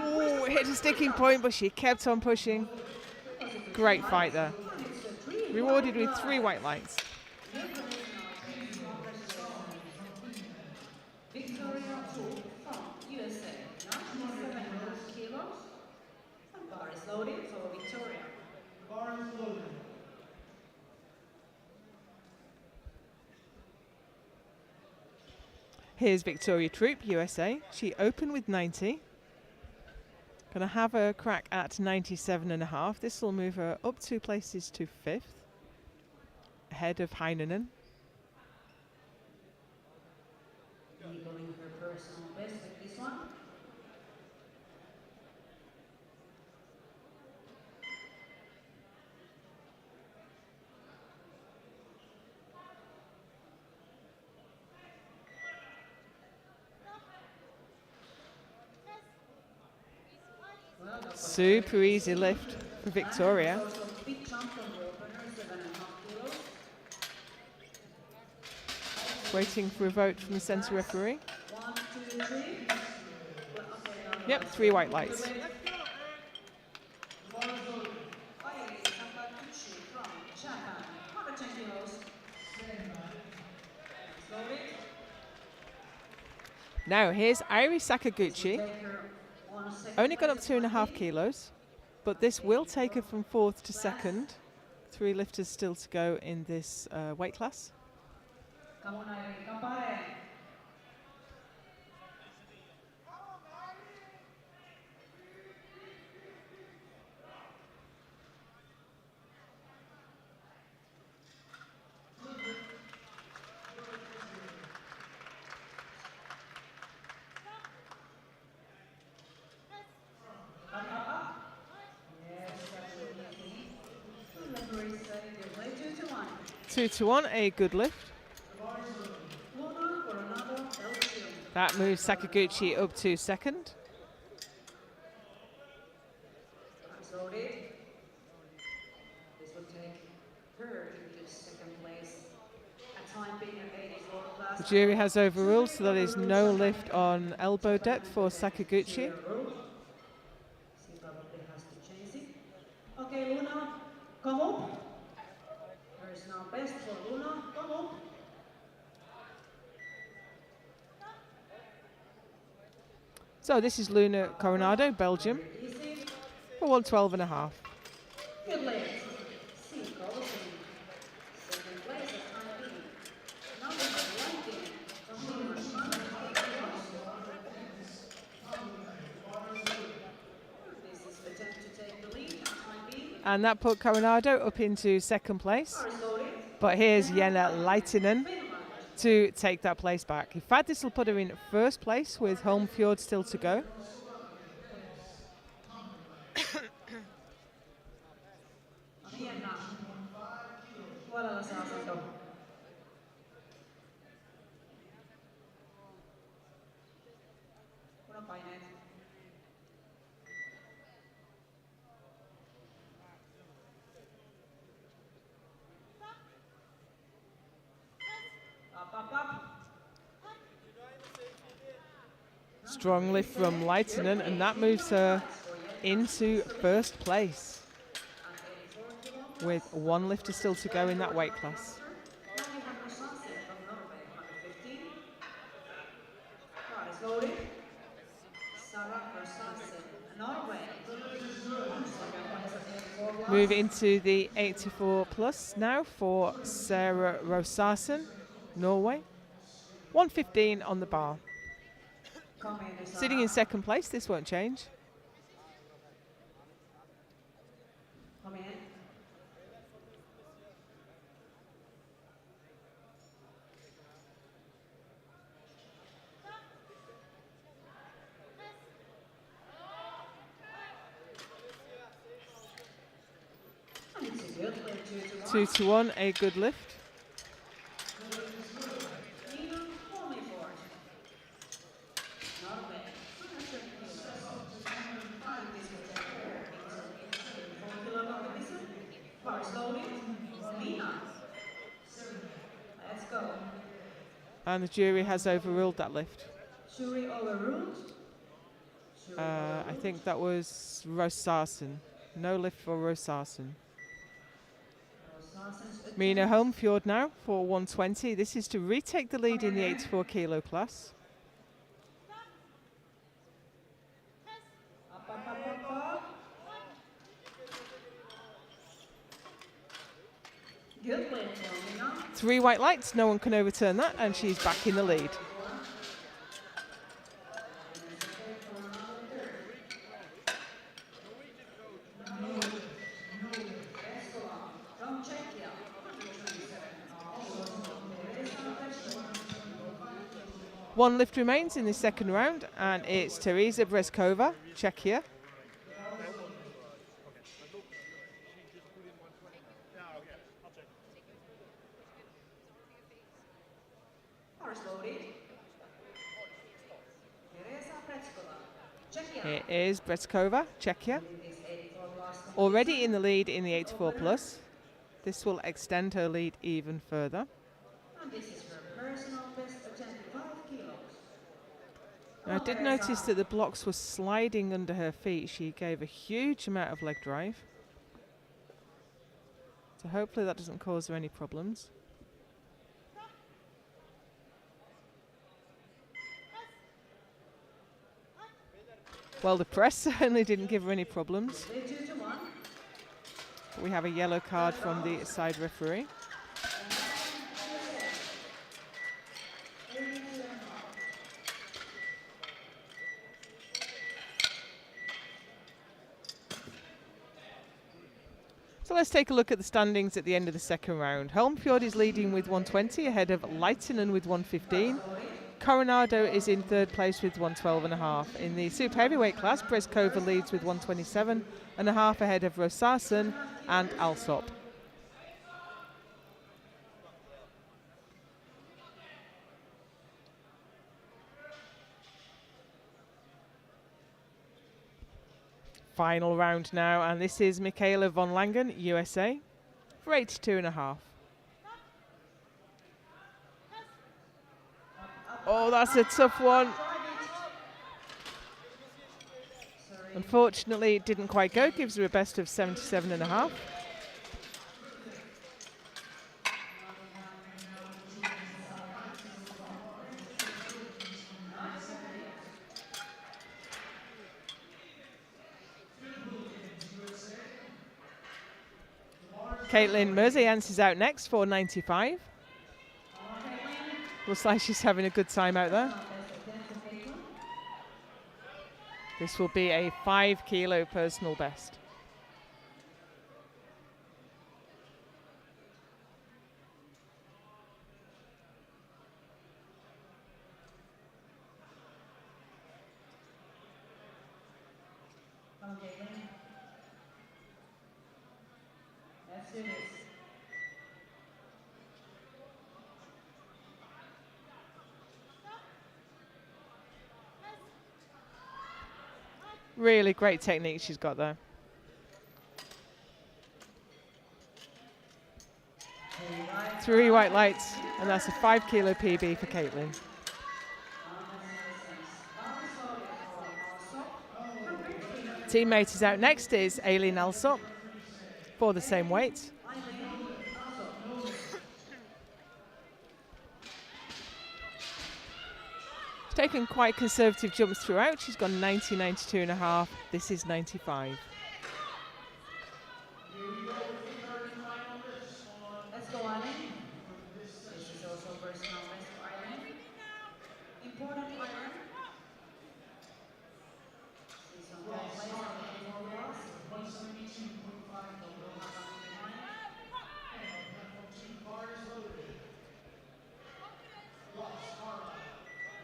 Ooh, hit a sticking point, but she kept on pushing. Great fight there. Rewarded with 3 white lights. Victoria Tool from USA. 97.5 kilos. And bar is loaded for Victoria. Here's Victoria Troop, USA. She opened with 90. Gonna have a crack at 97.5. This will move her up 2 places to 5th, ahead of Heinonen. Equaling her personal best with this one. Super easy lift for Victoria. Also big jump from the opener, 7.5 kilos. Waiting for a vote from the centre referee. 1, 2, 3. Well, okay, now Yep, 3 white lights. Airi Sakaguchi from Japan. 110 kilos. Loaded. Now here's Airi Sakaguchi. Baker on second. Only got up 2.5 kilos, but this will take her from 4th to 2nd. 3 lifters still to go in this weight class. Kamunairi Kapare. Referee saying they play 2-1. 2-1, a good lift. Luna, Coronado, Belgium. That moves Sakaguchi up to second. Loaded. This will take her into second place. A time being at 84 class. The jury has overruled, so there is no lift on elbow depth for Sakaguchi. She probably has to change it. Okay, Luna, come up. Personal best for Luna, come up. So this is Luna Coronado, Belgium, Easy. for 112.5. Good legs. C. Colson. Second place at time being. Number 19. From This is the attempt to take the lead at time being. And that put Coronado up into second place. But here's Jenna Leitinen to take that place back. In fact, this will put her in first place with Holmfjord still to go. Puolella saa asento. Punapaineet. Up. Strong lift from Leitinen, and that moves her into first place with one lifter still to go in that weight class. Now we have Rosansen from Norway, 115. Car is loaded. Sarah Rosansen, Norway. Move into the 84 plus now for Sarah Rosasen, Norway. 115 on the bar. Sitting in second place, this won't change. Come in. And it's a good play, 2-1. 2-1, a good lift. Nina Holmfjord. Norway. 130 kilos. And this will take her into 4 kilo competition. Car is loaded. Nina. Let's go. And the jury has overruled that lift. Jury overruled. I think that was Rosasen. No lift for Rosasen. Mina Holmfjord now for 120. This is to retake the lead in the 84 kilo class. Up. Good play for Nina. 3 white lights, no one can overturn that, and she's back in the lead. From Czechia. One lift remains in the second round, and it's Teresa Breskova, Czechia. Cars loaded. Teresa Pretskova. Czechia. Here is Breskova, Czechia. This 84 plus. Already in the lead in the 84 plus. This will extend her lead even further. And this is her personal best at 25 kilos. Now, I did notice that the blocks were sliding under her feet. She gave a huge amount of leg drive. So hopefully that doesn't cause her any problems. Well, the press certainly didn't give her any problems. Play 2-1. We have a yellow card from the side referee. So let's take a look at the standings at the end of the second round. Helmfjord is leading with 120 ahead of Leitinen with 115. Coronado is in third place with 112.5. In the super heavyweight class, Breskova leads with 127.5 ahead of Rosasen and Alsop. Final round now, and this is Michaela von Langen, USA, for 82.5. Oh, that's a tough one. Unfortunately, it didn't quite go. Gives her a best of 77.5. Caitlin Merzeyans is out next for 95. Looks like she's having a good time out there. This will be a 5 kilo personal best. Let's do this. Really great technique she's got there. Three white lights, and that's a 5 kilo PB for Caitlin. Teammate is out next is Aileen Alsop for the same weight. She's taken quite conservative jumps throughout. She's gone 90, 92.5. This is 95. Let's go, Eileen. This is also personal best for Eileen. Important iron. See some good plays on the floor blocks. 172.5.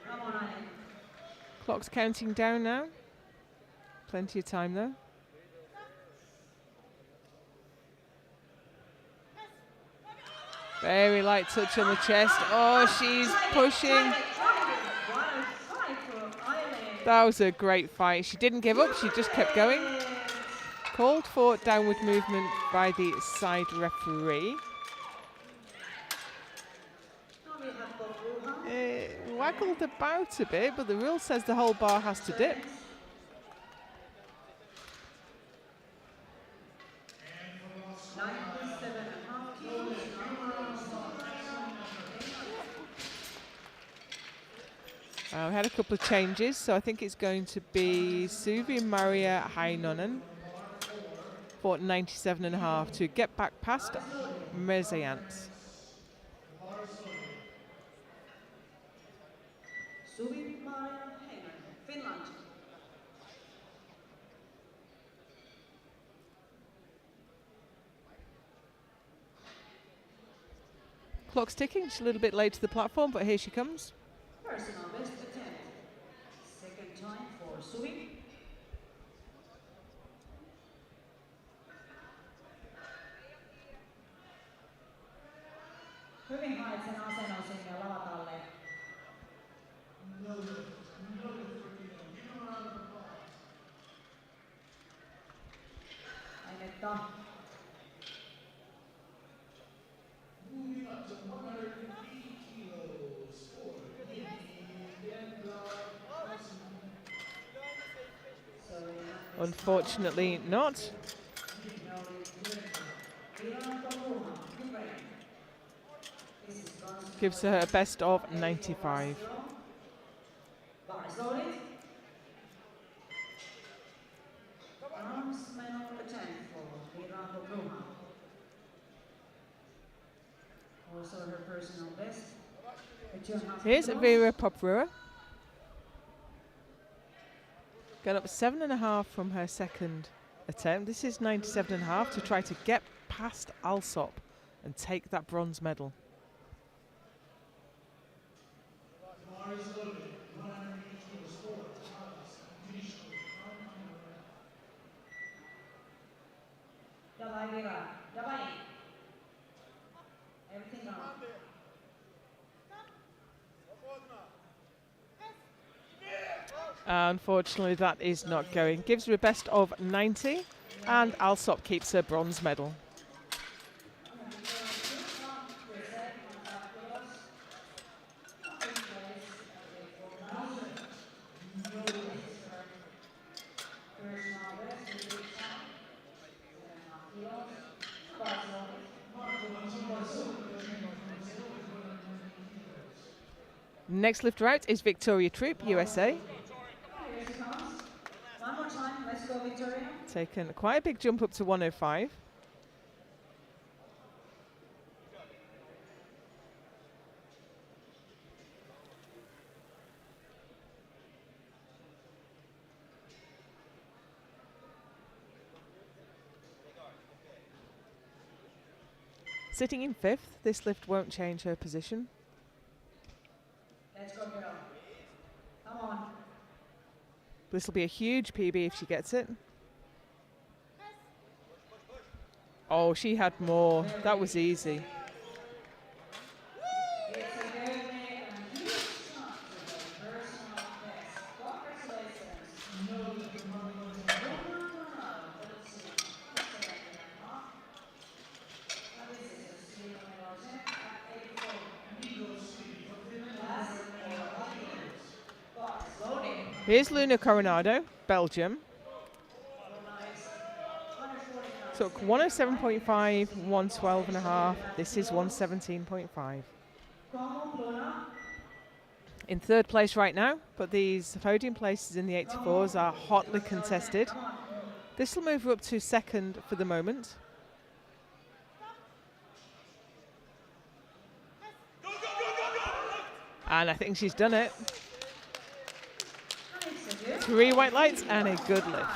Come on, Eileen. Clock's counting down now. Plenty of time though. Very light touch on the chest. Oh, she's pushing. That was a great fight. She didn't give up, she just kept going. Called for downward movement by the side referee. Waggled about a bit, but the rule says the whole bar has to dip. We had a couple of changes, so I think it's going to be Suvi Maria Heinonen for 97.5 to get back past Merzeyans. Suvi Maria Heinonen, Finland. Clock's ticking, she's a little bit late to the platform, but here she comes. Personal best attempt. Second time for Suvi. Hyvin hait sen asennon sinne lavatalle. Ainetta. Unfortunately not. Gives her a best of 95. Also her personal best. Here's Vera Poprua. Got up 7.5 from her second attempt. This is 97.5 to try to get past Alsop and take that bronze medal. Everything on. Unfortunately, that is not going. Gives her a best of 90, and Alsop keeps her bronze medal. Next lifter out is Victoria Troop, USA. Here she comes. One more time. Let's go, Victoria. Taken quite a big jump up to 105. Sitting in 5th, this lift won't change her position. Let's go, girl. Come on. This will be a huge PB if she gets it. Oh, she had more. That was easy. It's a good name and huge shot to the personal best. Congratulations. No, let's see. Now this is a speed on the Rosen at 84. But loading. Here's Luna Coronado, Belgium. Took 107.5, 112.5. This is 117.5. In 3rd place right now, but these podium places in the 84s are hotly contested. This will move her up to 2nd for the moment. And I think she's done it. 3 white lights and a good lift.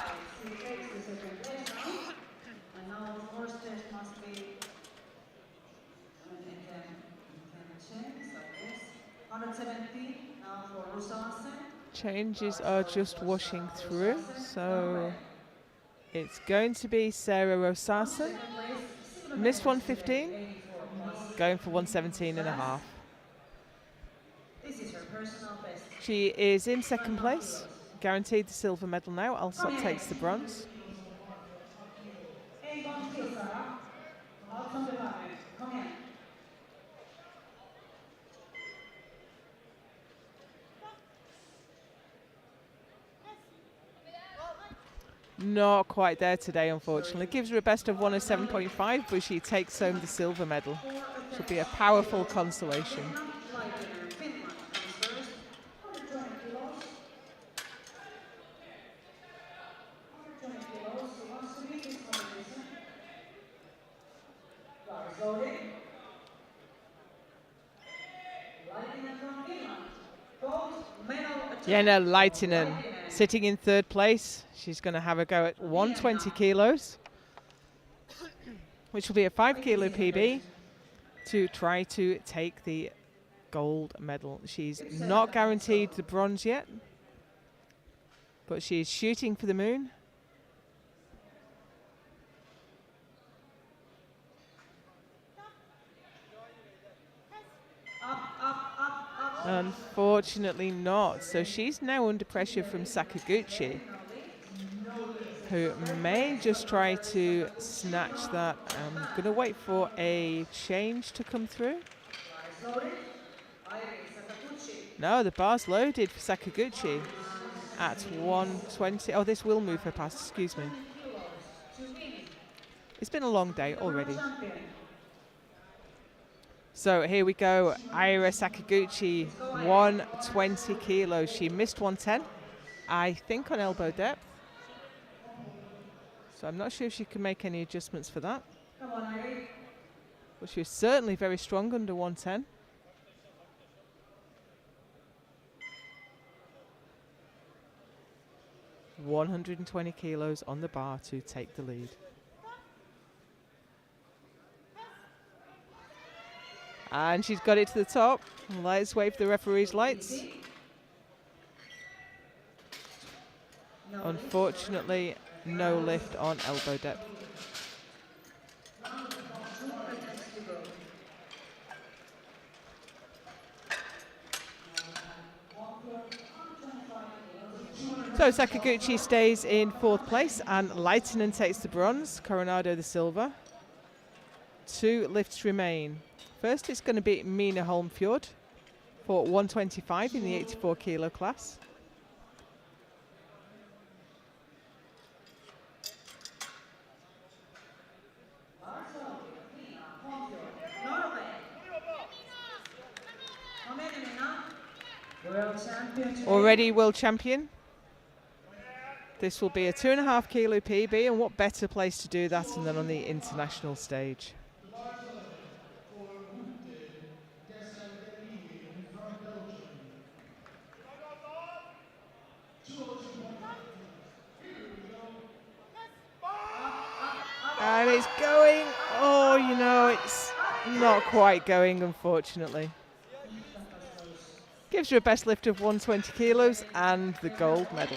And now, of course, there must be change like this. 117 now for Rosasen. Changes are just washing through, so it's going to be Sarah Rosasen. Missed 115, going for 117.5. This is her personal best. She is in 2nd place, guaranteed the silver medal now. Alsop takes the bronze. En gång till, Sara. Allt som du har nu. Kom igen. Not quite there today, unfortunately. Gives her a best of 107.5, but she takes home the silver medal. She'll be a powerful consolation. Finland comes first. 120 kilos. 120 kilos. She wants to beat this competition. Lars loading. Laitinen from Finland. Gold medal attempt. Jenna Laitinen sitting in 3rd place. She's going to have a go at 120 kilos, which will be a 5 kilo PB to try to take the gold medal. She's not guaranteed the bronze yet, but she's shooting for the moon. Unfortunately not. So she's now under pressure from Sakaguchi, who may just try to snatch that. I'm going to wait for a change to come through. No, the bar's loaded for Sakaguchi at 120. Oh, this will move her past, excuse me. It's been a long day already. So here we go, Ira Sakaguchi, 120 kilos. She missed 110, I think on elbow depth. So I'm not sure if she can make any adjustments for that. But she was certainly very strong under 110. (120 kilos on the bar to take the lead. And she's got it to the top. Let's wait for the referee's lights. Unfortunately, no lift on elbow depth. So Sakaguchi stays in 4th place and Leitinen takes the bronze, Coronado the silver. 2 lifts remain. First it's going to be Mina Holmfjord for 125 in the 84 kilo class. Already world champion. This will be a 2.5 kilo PB, and what better place to do that than on the international stage. And it's going, oh, you know, it's not quite going, unfortunately. Gives her a best lift of 120 kilos and the gold medal.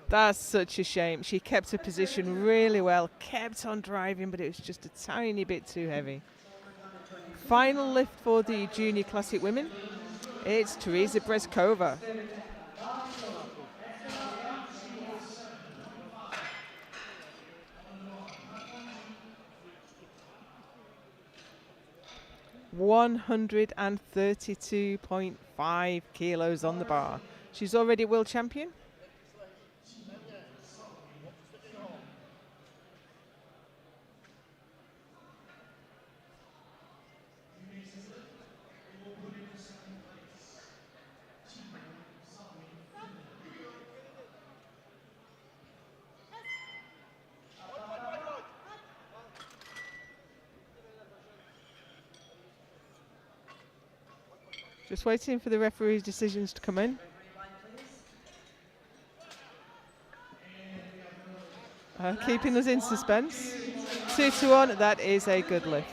That's such a shame. She kept her position really well, kept on driving, but it was just a tiny bit too heavy. Final lift for the Junior Classic women. It's Teresa Brezkova. $132.5 kilos on the bar. She's already world champion. Just waiting for the referee's decisions to come in. Keeping us in suspense. 2-1, that is a good lift.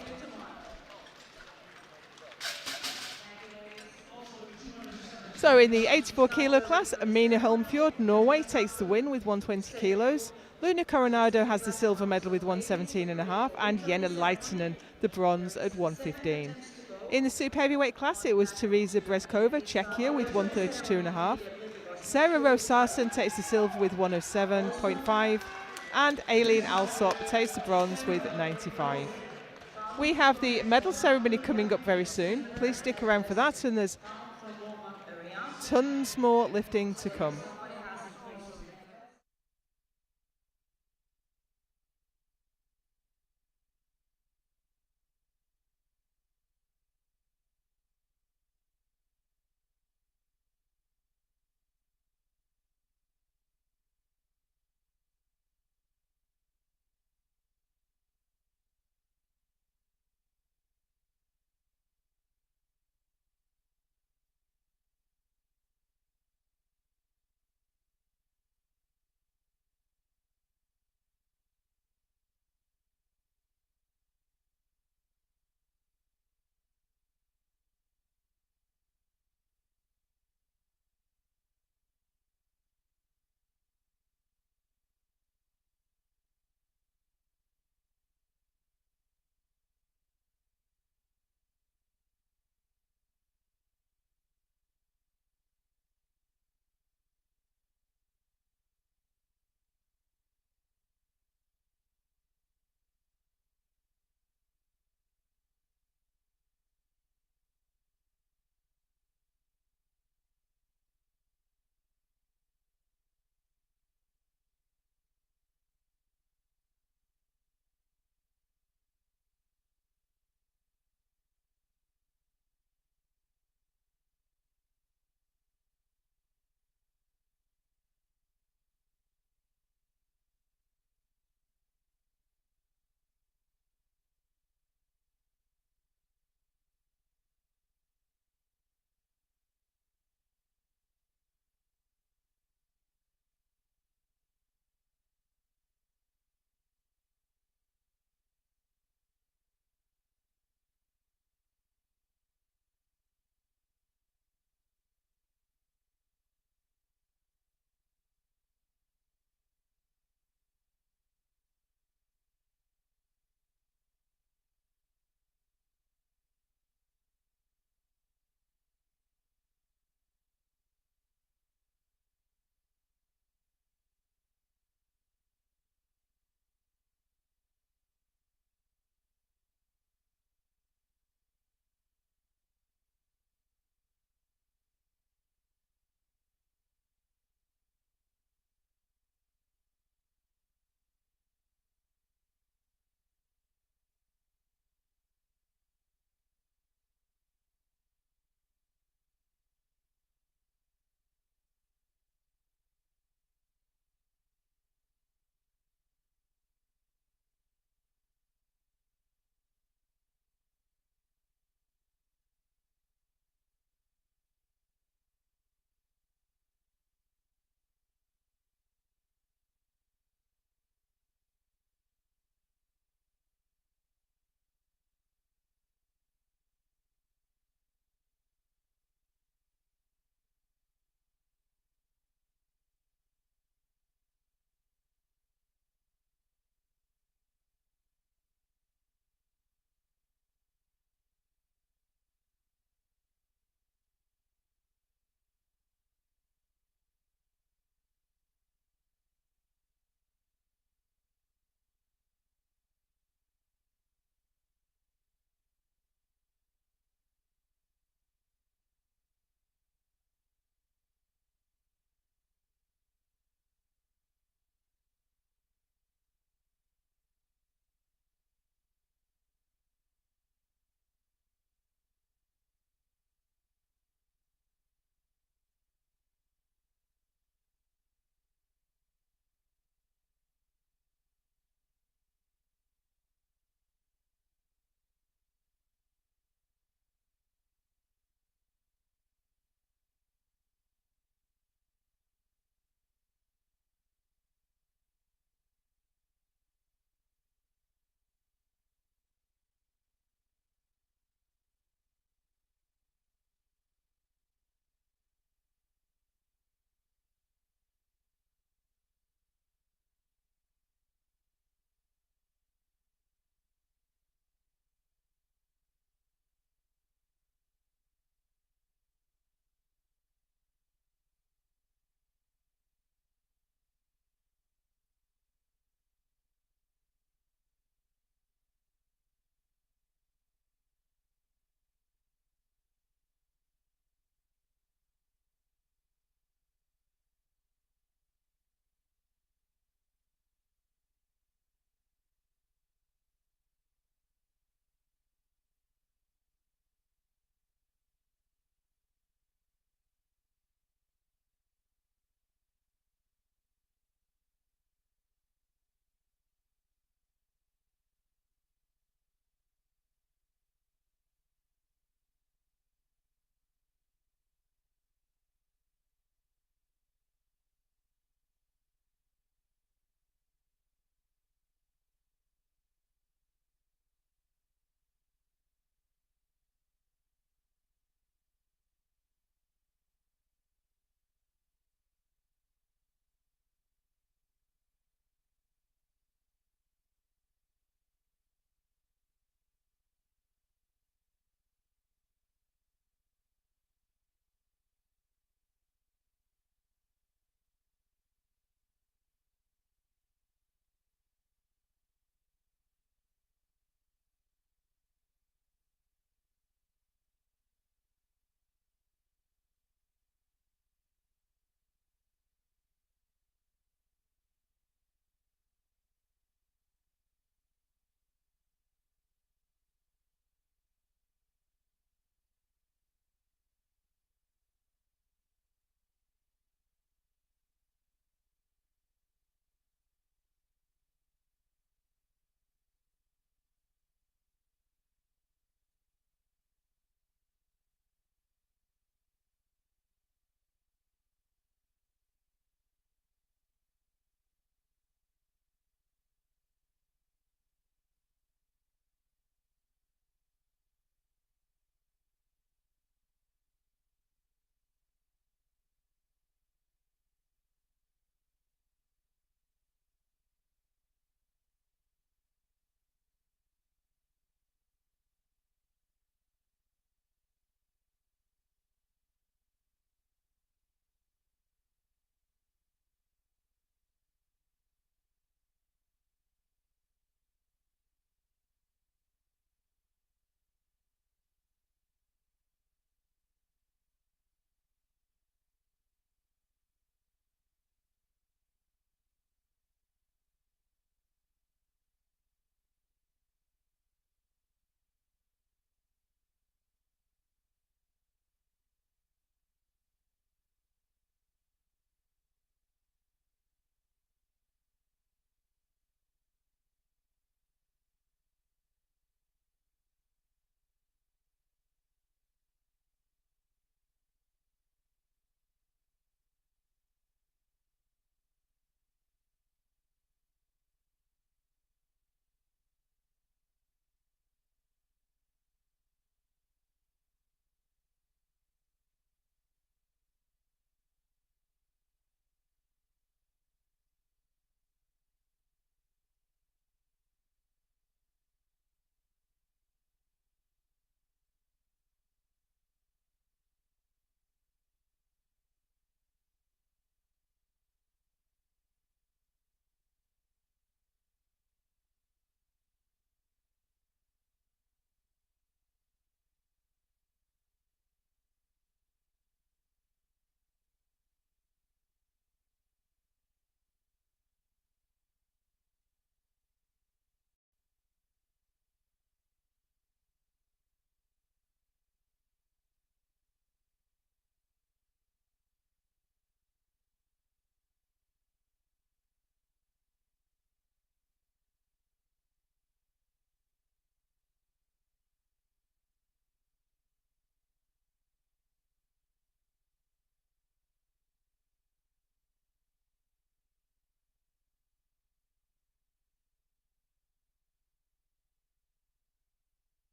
So in the 84 kilo class, Mina Holmfjord, Norway, takes the win with 120 kilos. Luna Coronado has the silver medal with 117.5, and Jenna Leitinen the bronze at 115. In the super heavyweight class, it was Teresa Brezkova, Czechia, with 132.5. Sarah Rosarsen takes the silver with 107.5, and Aileen Alsop takes the bronze with 95. We have the medal ceremony coming up very soon. Please stick around for that, and there's tons more lifting to come.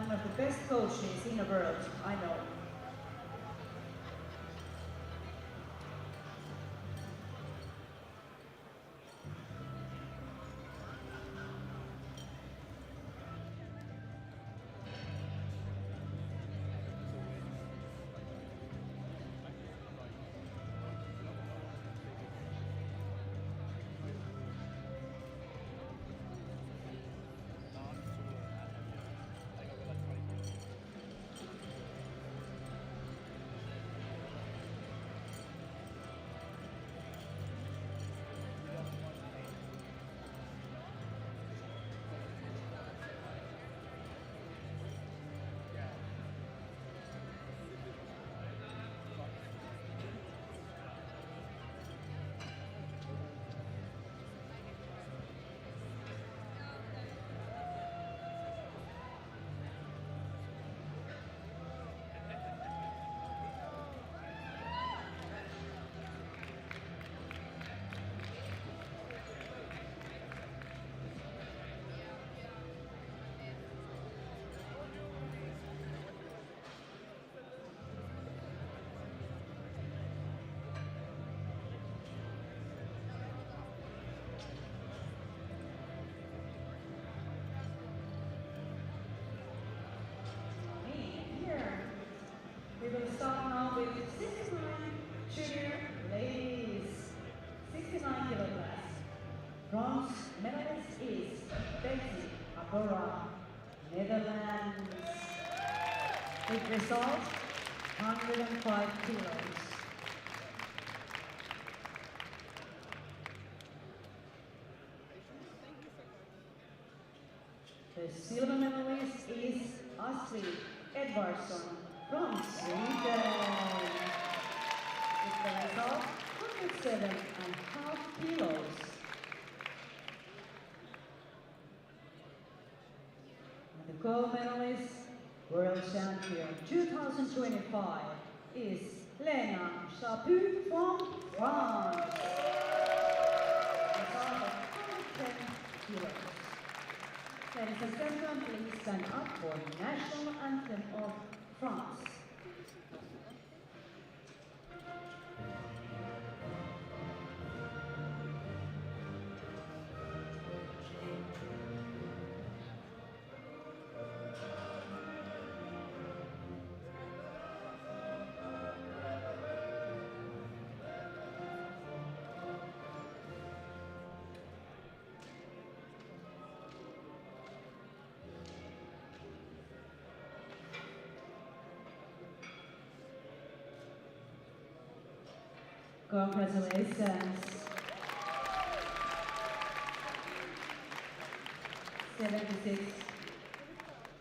one of the best coaches in the world, I know. We will start now with 69 junior ladies, 69 kilo class. Bronze medalist is Betsy Abora, Netherlands. With result, 105 kilos. The silver medalist is Astrid Edvardsson from Sweden. With the result, 107.5 kilos. And the gold medalist, world champion 2025, is Lena Chaput from France. Result of 110 kilos. Ladies and gentlemen, please stand up for national anthem of France. Congratulations. 76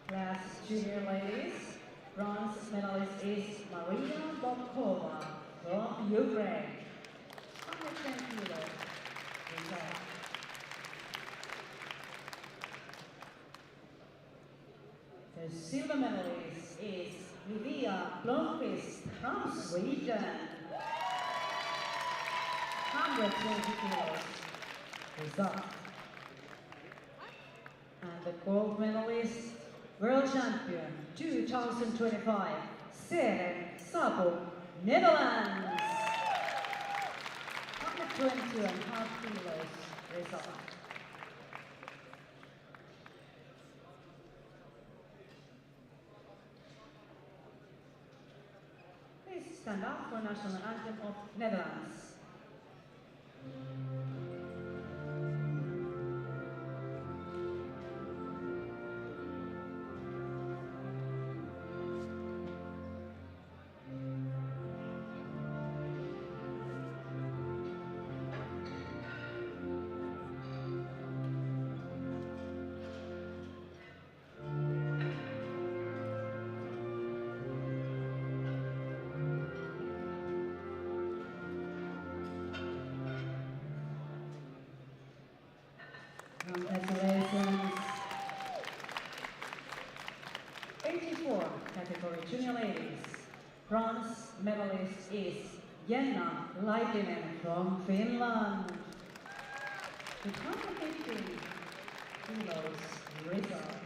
class junior ladies. Bronze medalist is Maria Bobkova from Ukraine. 110 kilos. The silver medalist is Livia Blomqvist from Sweden. 120 kilos result. And the gold medalist, world champion 2025, Seren Sabo, Netherlands. 120.5 kilos result. Please stand up for national anthem of Netherlands. Congratulations. 84 category junior ladies. Bronze medalist is Jenna Laitinen from Finland. With 150 kilos result.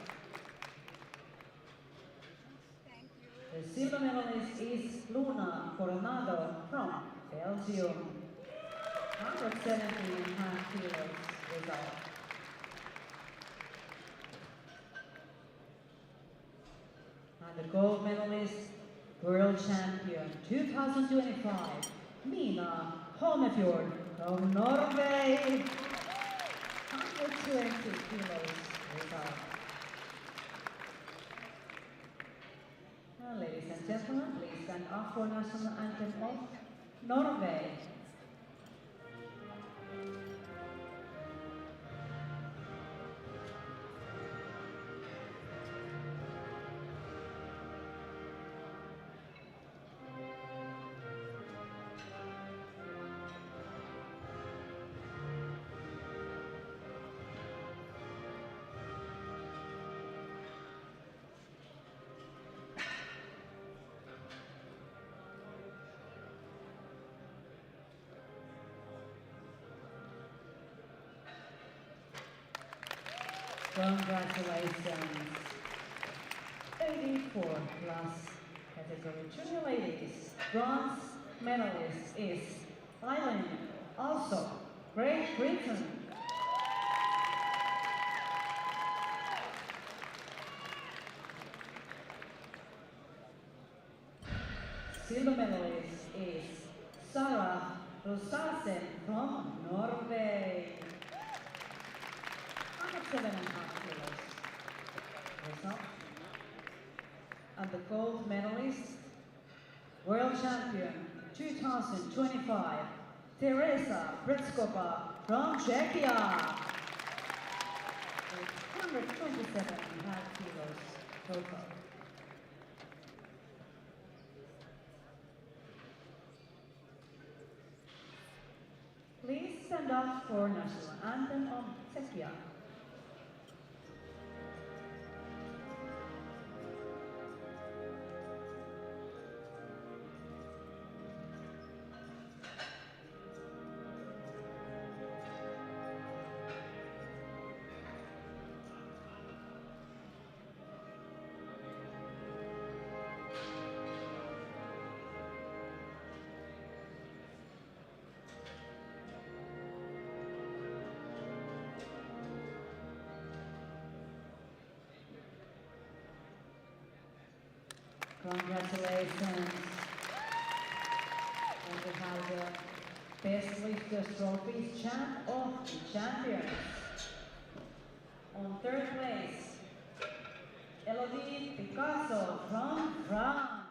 The silver medalist is Luna Coronado from Belgium. 117.5 kilos result. And the gold medalist, world champion 2025, Mina Holmefjord from Norway. 120 kilos result. Now, ladies and gentlemen, please stand up for national anthem of Norway. Congratulations. 84 plus category junior ladies. Bronze medalist is Ireland, also Great Britain. Silver medalist is Sarah Rosarsen from Norway. 107.5 kilos result. And the gold medalist, world champion 2025, Teresa Britskova from Czechia. With 127.5 kilos total. Please stand up for national anthem of Czechia. Congratulations. And we have the Best Lifters Trophies Champ of the Champions. On third place, Elodie Picasso from France.